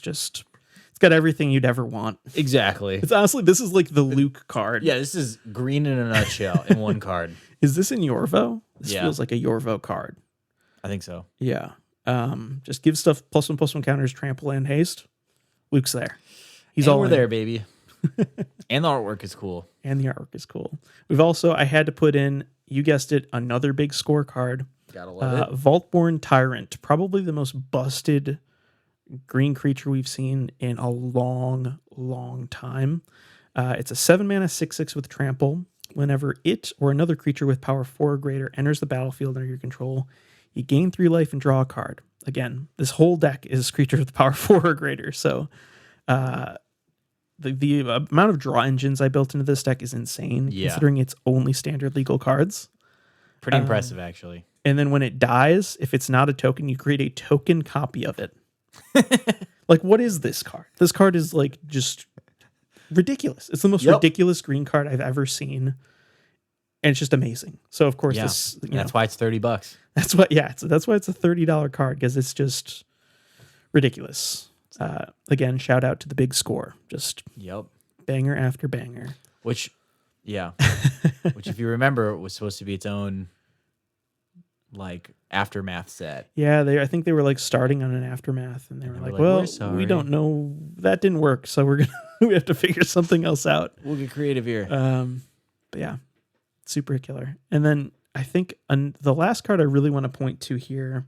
got everything you'd ever want. Exactly. It's honestly, this is like the Luke card. Yeah, this is green in a nutshell in one card. Is this in Yorvo? This Yeah. feels like a Yorvo card. I think so. Yeah. Just give stuff +1/+1 counters, trample, and haste. Luke's there. He's And all we're in. there, baby. And the artwork is cool. And the artwork is cool. I had to put in, you guessed it, another big scorecard. Gotta love it. Vaultborn Tyrant, probably the most busted green creature we've seen in a long, long time. It's a 7-mana 6/6 with trample. Whenever it or another creature with power 4 or greater enters the battlefield under your control, you gain 3 life and draw a card. Again, this whole deck is creatures with power 4 or greater. So the amount of draw engines I built into this deck is insane, Yeah. considering it's only standard legal cards. Pretty impressive, actually. And then when it dies, if it's not a token, you create a token copy of it. Like, what is this card? This card is like just ridiculous. It's the most ridiculous green card I've ever seen. And it's just amazing. So of course, That's why it's $30. that's why it's a $30 card, because it's just ridiculous. Again, shout out to the big score. Just banger after banger. Which if you remember, was supposed to be its own like aftermath set. Yeah, I think they were like starting on an aftermath, and they were like, "We're well, sorry. we don't know, that didn't work, so we have to figure something else out." We'll get creative here. But yeah, super killer. And then I think the last card I really want to point to here,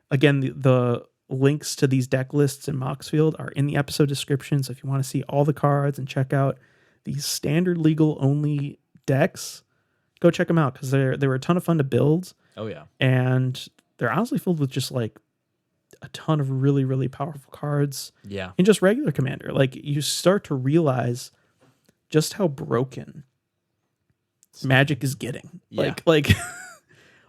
again, the links to these deck lists in Moxfield are in the episode description. So if you want to see all the cards and check out these standard legal only decks, go check them out, because they were a ton of fun to build. Oh yeah. And they're honestly filled with just like a ton of really, really powerful cards. Yeah. And just regular Commander. Like, you start to realize just how broken Magic is getting. Yeah. Like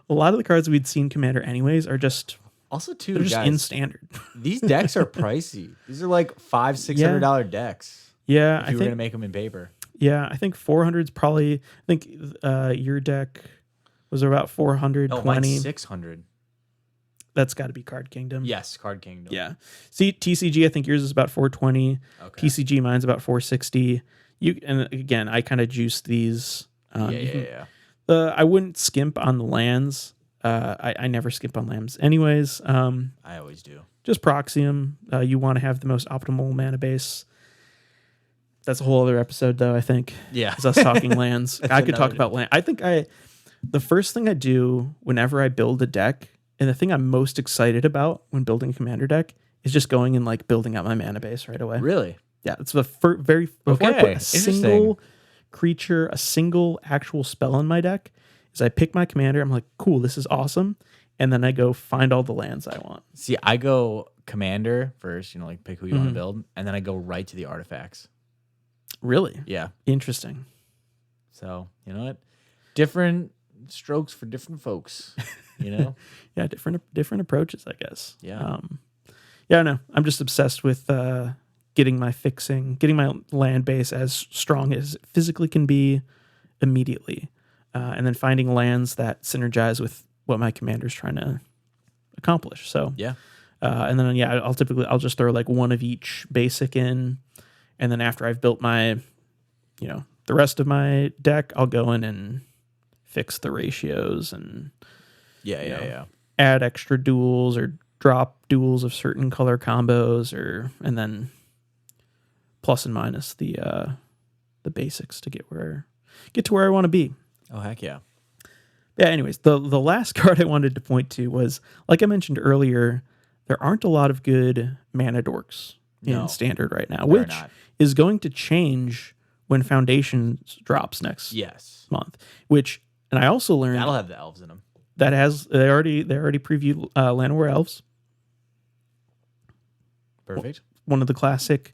a lot of the cards we'd seen Commander anyways are just Also, too, they're just guys, in standard. these decks are pricey. These are like $500-$600 decks. Yeah, If you were gonna make them in paper. Yeah, I think 400's probably. I think your deck was about 420. Oh, mine's 600. That's got to be Card Kingdom. Yes, Card Kingdom. Yeah. See, TCG, I think yours is about 420. Okay. TCG, mine's about 460. And again, I kind of juiced these. Yeah. I wouldn't skimp on the lands. I never skimp on lands anyways. I always do. Just proxy them. You want to have the most optimal mana base. That's a whole other episode, though, I think. Yeah. Is us talking lands. I could talk another about land. I think the first thing I do whenever I build a deck, and the thing I'm most excited about when building a commander deck, is just going and like building out my mana base right away. Really? Yeah, it's the before I put Okay, a single creature, a single actual spell in my deck, is I pick my commander. I'm like, cool, this is awesome, and then I go find all the lands I want. See, I go commander first, like pick who you Mm-hmm. want to build, and then I go right to the artifacts. Really? Yeah. Interesting. So, you know what? Different strokes for different folks, Yeah, different approaches, I guess. Yeah. Yeah, no, I'm just obsessed with getting my land base as strong as it physically can be immediately, and then finding lands that synergize with what my commander's trying to accomplish. So Yeah. and then I'll just throw like one of each basic in, and then after I've built my, the rest of my deck, I'll go in and fix the ratios and Yeah. add extra duels or drop duels of certain color combos, and then plus and minus the basics to get to where I want to be. Oh, heck yeah. Yeah, anyways, the last card I wanted to point to was, like I mentioned earlier, there aren't a lot of good mana dorks in standard right now, which is going to change when Foundations drops next month. And I also learned That'll have the elves in them. that they already previewed Llanowar Elves. Perfect. One of the classic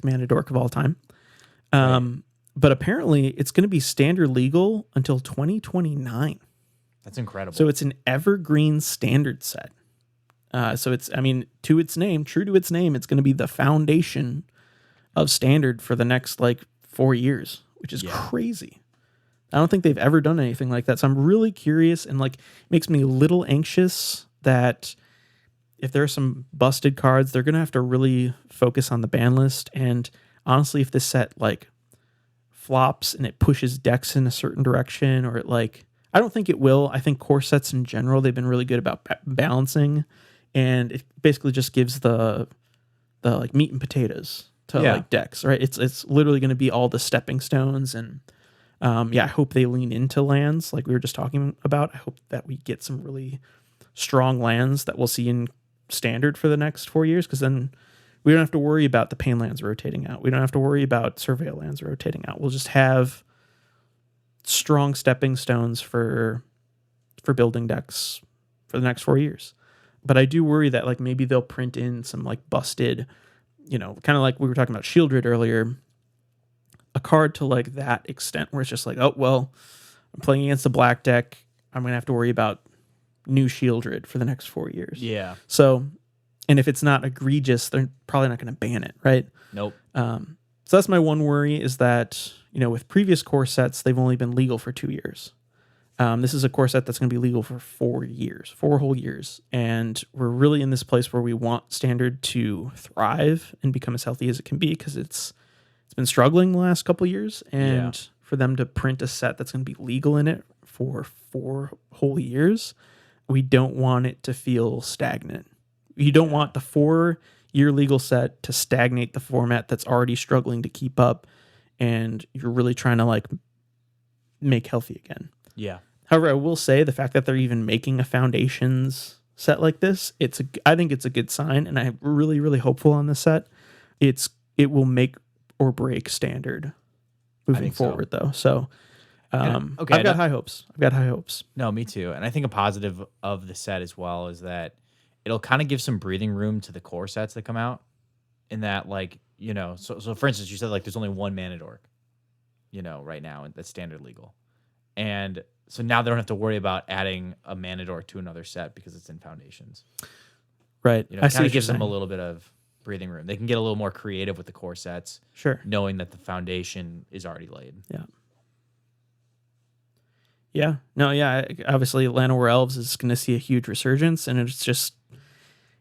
mana dork of all time. But apparently it's going to be standard legal until 2029. That's incredible. So it's an evergreen standard set. So it's, true to its name, it's going to be the foundation of standard for the next like 4 years, which is Yeah. crazy. I don't think they've ever done anything like that. So I'm really curious, and like it makes me a little anxious that if there are some busted cards, they're going to have to really focus on the ban list. And honestly, if this set like flops and it pushes decks in a certain direction, or it like, I don't think it will. I think core sets in general, they've been really good about balancing, and it basically just gives the like meat and potatoes to Yeah. like decks, right? It's literally going to be all the stepping stones. And I hope they lean into lands like we were just talking about. I hope that we get some really strong lands that we'll see in standard for the next 4 years, because then we don't have to worry about the pain lands rotating out. We don't have to worry about surveil lands rotating out. We'll just have strong stepping stones for building decks for the next 4 years. But I do worry that like maybe they'll print in some like busted, kind of like we were talking about Shieldred earlier, a card to like that extent where it's just like, oh, well, I'm playing against a black deck. I'm going to have to worry about new Shieldred for the next 4 years. Yeah. So, and if it's not egregious, they're probably not going to ban it, right? Nope. So that's my one worry, is that, with previous core sets, they've only been legal for 2 years. This is a core set that's going to be legal for 4 years, 4 whole years. And we're really in this place where we want standard to thrive and become as healthy as it can be, because it's been struggling the last couple years. And for them to print a set that's going to be legal in it for 4 whole years, we don't want it to feel stagnant. You don't want the 4-year legal set to stagnate the format that's already struggling to keep up, and you're really trying to like make healthy again. Yeah. However, I will say the fact that they're even making a Foundations set like this, I think it's a good sign, and I'm really, really hopeful on this set. It will make or break standard moving forward, though. So, I've got high hopes. No, me too. And I think a positive of the set as well is that it'll kind of give some breathing room to the core sets that come out. In that, like, so for instance, you said like there's only one mana dork, right now that's standard legal. And so now they don't have to worry about adding a mana dork to another set because it's in Foundations. Right. It kind of gives them a little bit of breathing room. They can get a little more creative with the core sets. Sure. Knowing that the foundation is already laid. Yeah. Yeah. No, yeah. Obviously, Llanowar Elves is going to see a huge resurgence, and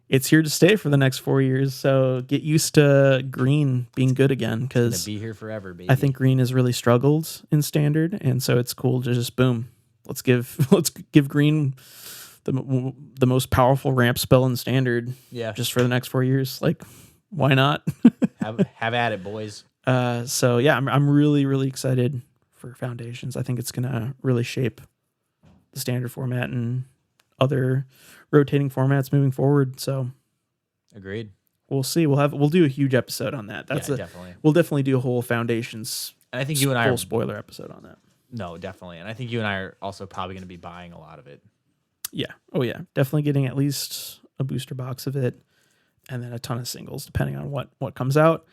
it's here to stay for the next 4 years. So get used to green being good again, because be here forever, baby. I think green has really struggled in standard, and so it's cool to just boom. Let's give green the most powerful ramp spell in standard. Yeah. Just for the next 4 years. Like, why not? have at it, boys. So yeah, I'm really, really excited for Foundations. I think it's gonna really shape the standard format and other rotating formats moving forward. So Agreed. we'll see. We'll do a huge episode on that. Definitely. We'll definitely do a whole Foundations. And I think you and I full are spoiler episode on that. No, definitely. And I think you and I are also probably going to be buying a lot of it. Yeah. Oh yeah. Definitely getting at least a booster box of it, and then a ton of singles depending on what comes out.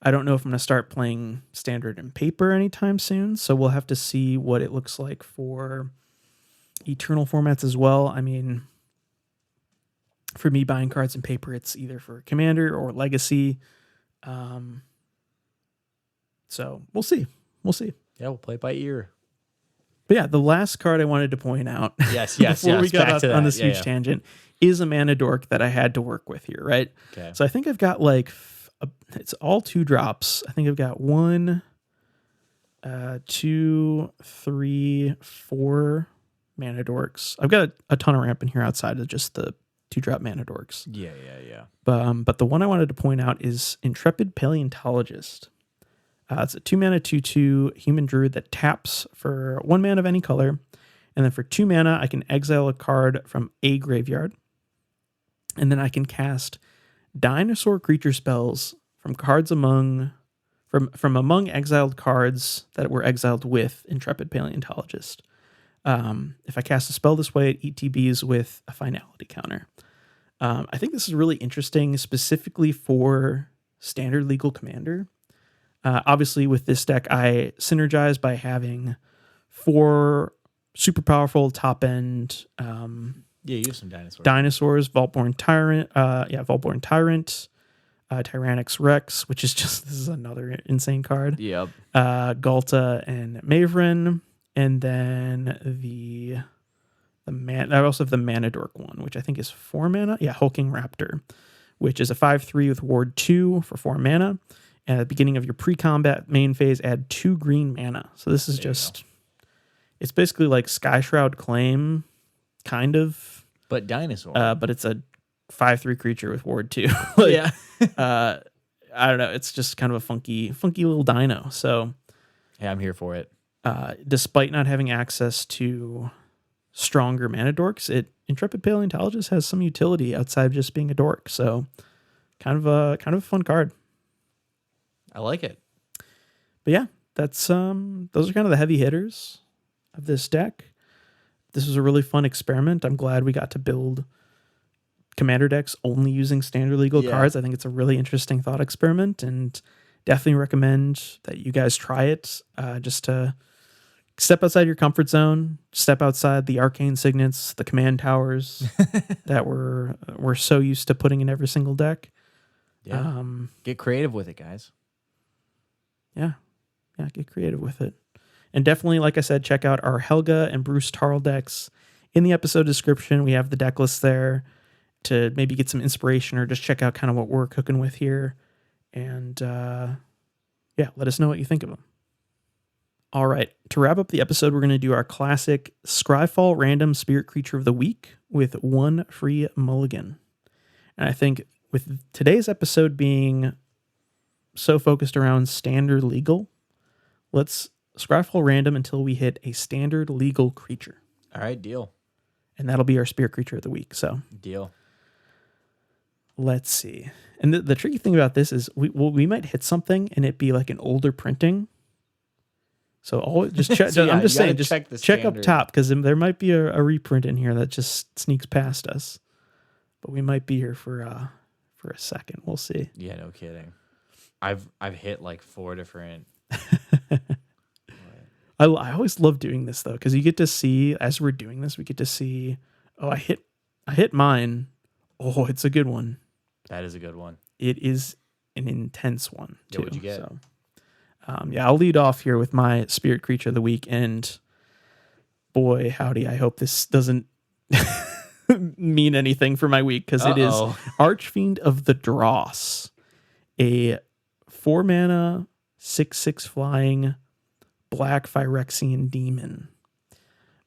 I don't know if I'm going to start playing standard and paper anytime soon, so we'll have to see what it looks like for Eternal formats as well. I mean, for me, buying cards in paper, it's either for Commander or Legacy. So we'll see. Yeah, we'll play it by ear. But yeah, the last card I wanted to point out Yes. before we got back to on that. this huge tangent is a mana dork that I had to work with here, right? Okay. So I think I've got like, it's all 2 drops. I think I've got 1, 2, 3, 4 mana dorks. I've got a ton of ramp in here outside of just the 2-drop mana dorks. Yeah. But the one I wanted to point out is Intrepid Paleontologist. It's a 2 mana 2/2 human druid that taps for 1 mana of any color, and then for 2 mana I can exile a card from a graveyard, and then I can cast dinosaur creature spells from cards among exiled cards that were exiled with Intrepid Paleontologist. If I cast a spell this way, it ETBs with a finality counter. I think this is really interesting, specifically for standard legal commander. Obviously, with this deck, I synergize by having 4 super powerful top end You have some dinosaurs. dinosaurs, Vaultborn Tyrant, Tyrannix Rex, which is just, this is another insane card. Yep. Galta and Maverin, and then I also have the Mana Dork one, which I think is 4 mana. Yeah, Hulking Raptor, which is a 5/3 with Ward 2 for 4 mana. And at the beginning of your pre-combat main phase, add 2 green mana. So this is just, it's basically like Sky Shroud Claim, kind of. But dinosaur. But it's a 5/3 creature with Ward 2. Yeah. I don't know. It's just kind of a funky little dino. So yeah, I'm here for it. Despite not having access to stronger mana dorks, Intrepid Paleontologist has some utility outside of just being a dork. So kind of a fun card. I like it. But yeah, that's those are kind of the heavy hitters of this deck. This was a really fun experiment. I'm glad we got to build commander decks only using standard legal cards. I think it's a really interesting thought experiment, and definitely recommend that you guys try it. Just to step outside your comfort zone, step outside the arcane signets, the command towers that we're so used to putting in every single deck. Yeah. Get creative with it, guys. Yeah, get creative with it. And definitely, like I said, check out our Helga and Bruce Tarl decks. In the episode description, we have the deck list there to maybe get some inspiration or just check out kind of what we're cooking with here. And let us know what you think of them. All right, to wrap up the episode, we're going to do our classic Scryfall Random Spirit Creature of the Week with 1 free mulligan. And I think with today's episode being so focused around standard legal, let's Scryfall random until we hit a standard legal creature. All right, deal. And that'll be our Spirit Creature of the Week. So deal. Let's see. And the tricky thing about this is we might hit something and it be like an older printing. So always just check. So, yeah, I'm just saying, just check up standard. top, because there might be a reprint in here that just sneaks past us. But we might be here for a second. We'll see. Yeah, no kidding. I've hit like 4 different. I always love doing this though, because you get to see, as we're doing this, we get to see, oh, I hit mine. Oh, it's a good one. That is a good one. It is an intense one too. Yeah, what'd you get? So, I'll lead off here with my Spirit Creature of the Week, and boy, howdy, I hope this doesn't mean anything for my week, because it is Archfiend of the Dross, a 4 mana 6/6 flying black Phyrexian demon.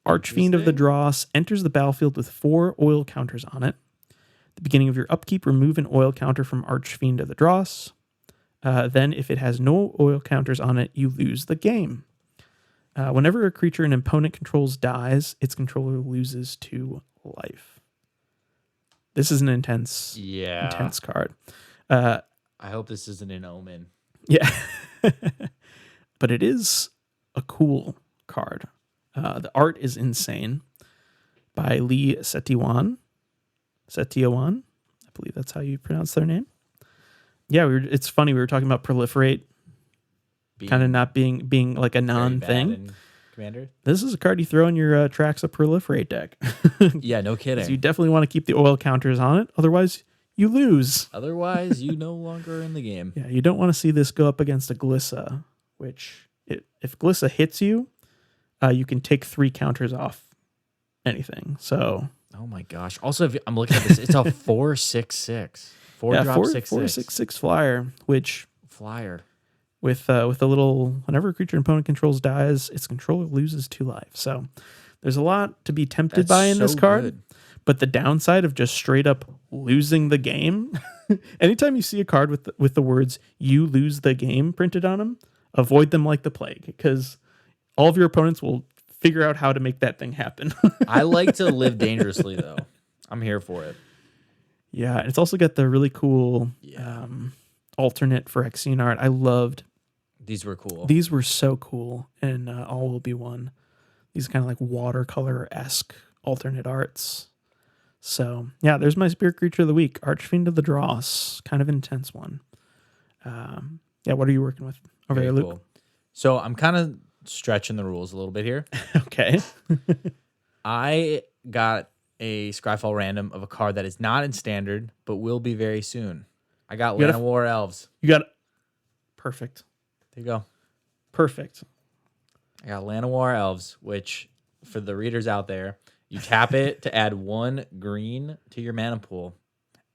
Archfiend of the Dross enters the battlefield with 4 oil counters on it. At the beginning of your upkeep, remove an oil counter from Archfiend of the Dross. Then, if it has no oil counters on it, you lose the game. Whenever a creature an opponent controls dies, its controller loses 2 life. This is an intense card. I hope this isn't an omen. Yeah. But it is a cool card. The art is insane by Lee Setiowan. Setiowan, I believe that's how you pronounce their name. Yeah, it's funny. We were talking about Proliferate, kind of not being like a non-thing. Commander, this is a card you throw in your Traxa Proliferate deck. Yeah, no kidding. You definitely want to keep the oil counters on it. Otherwise, you lose. Otherwise, you no longer are in the game. Yeah, you don't want to see this go up against a Glissa, which if Glissa hits you, you can take 3 counters off anything. So, oh my gosh! Also, if I'm looking at this, it's a 4/6/6. 4-drop 6/6. 4/6/6 flyer, which flyer with a little, whenever a creature an opponent controls dies, its controller loses 2 life. So there's a lot to be tempted by in this card. Good. But the downside of just straight up losing the game, anytime you see a card with the words "you lose the game" printed on them, avoid them like the plague, because all of your opponents will figure out how to make that thing happen. I like to live dangerously, though. I'm here for it. Yeah, it's also got the really cool alternate Phyrexian art. I loved. These were cool. These were so cool, and All Will Be One. These kind of like watercolor-esque alternate arts. So, yeah, there's my Spirit Creature of the Week, Archfiend of the Dross. Kind of intense one. What are you working with over there, Luke? Cool. So I'm kind of stretching the rules a little bit here. Okay. I got a Scryfall random of a card that is not in standard, but will be very soon. I got You gotta- Llanowar Elves. You got perfect. There you go. Perfect. I got Llanowar Elves, which for the readers out there, you tap it to add 1 green to your mana pool.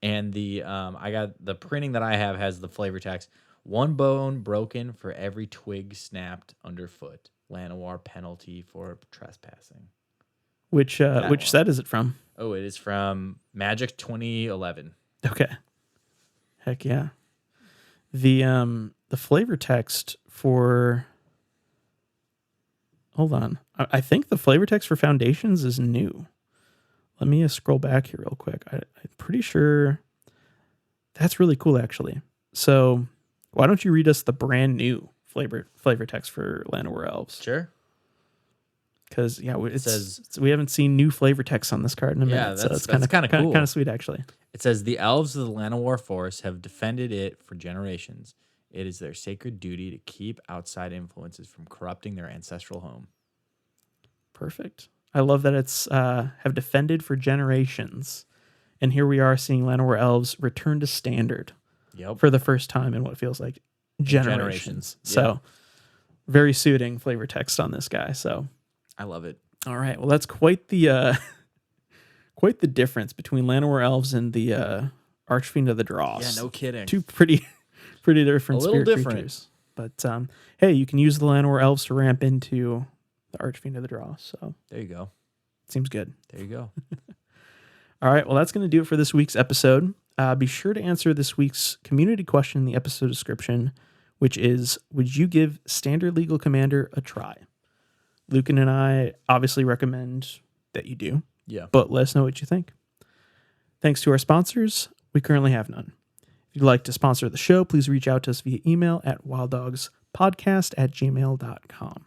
And the I got the printing that I have has the flavor text: 1 bone broken for every twig snapped underfoot. Llanowar penalty for trespassing. Which set is it from? Oh, it is from Magic 2011. Okay. Heck yeah. The flavor text for hold on. I think the flavor text for Foundations is new. Let me scroll back here real quick. I'm pretty sure that's really cool actually. So why don't you read us the brand new flavor text for Llanowar Elves? Sure. Because it says we haven't seen new flavor text on this card in a minute. Yeah, so that's it's kind of cool. Kind of sweet actually. It says the elves of the Llanowar Forest have defended it for generations. It is their sacred duty to keep outside influences from corrupting their ancestral home. Perfect. I love that it's have defended for generations, and here we are seeing Llanowar Elves return to standard. Yep. For the first time in what feels like generations. Yeah. So very suiting flavor text on this guy. So I love it. all right, well that's quite the quite the difference between Llanowar Elves and the Archfiend of the Dross. Yeah, no kidding. Two pretty different A little spirit different. creatures. But hey, you can use the Llanowar Elves to ramp into the Archfiend of the Dross. So There you go. seems good. There you go. All right, well, that's going to do it for this week's episode. Be sure to answer this week's community question in the episode description, which is, would you give Standard Legal Commander a try? Lucan and I obviously recommend that you do, Yeah. but let us know what you think. Thanks to our sponsors. We currently have none. If you'd like to sponsor the show, please reach out to us via email at wilddogspodcast@gmail.com.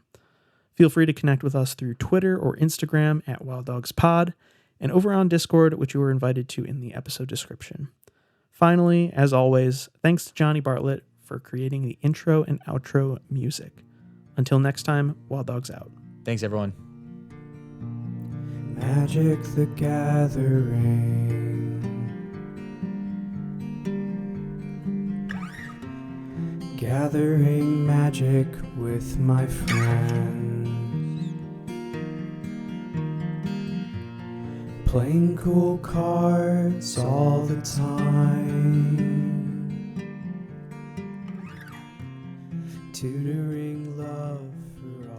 Feel free to connect with us through Twitter or Instagram at wilddogspod, and over on Discord, which you were invited to in the episode description. Finally, as always, thanks to Johnny Bartlett for creating the intro and outro music. Until next time, Wild Dogs out. Thanks, everyone. Magic the Gathering. Gathering magic with my friends. Playing cool cards all the time. Tutoring love for all.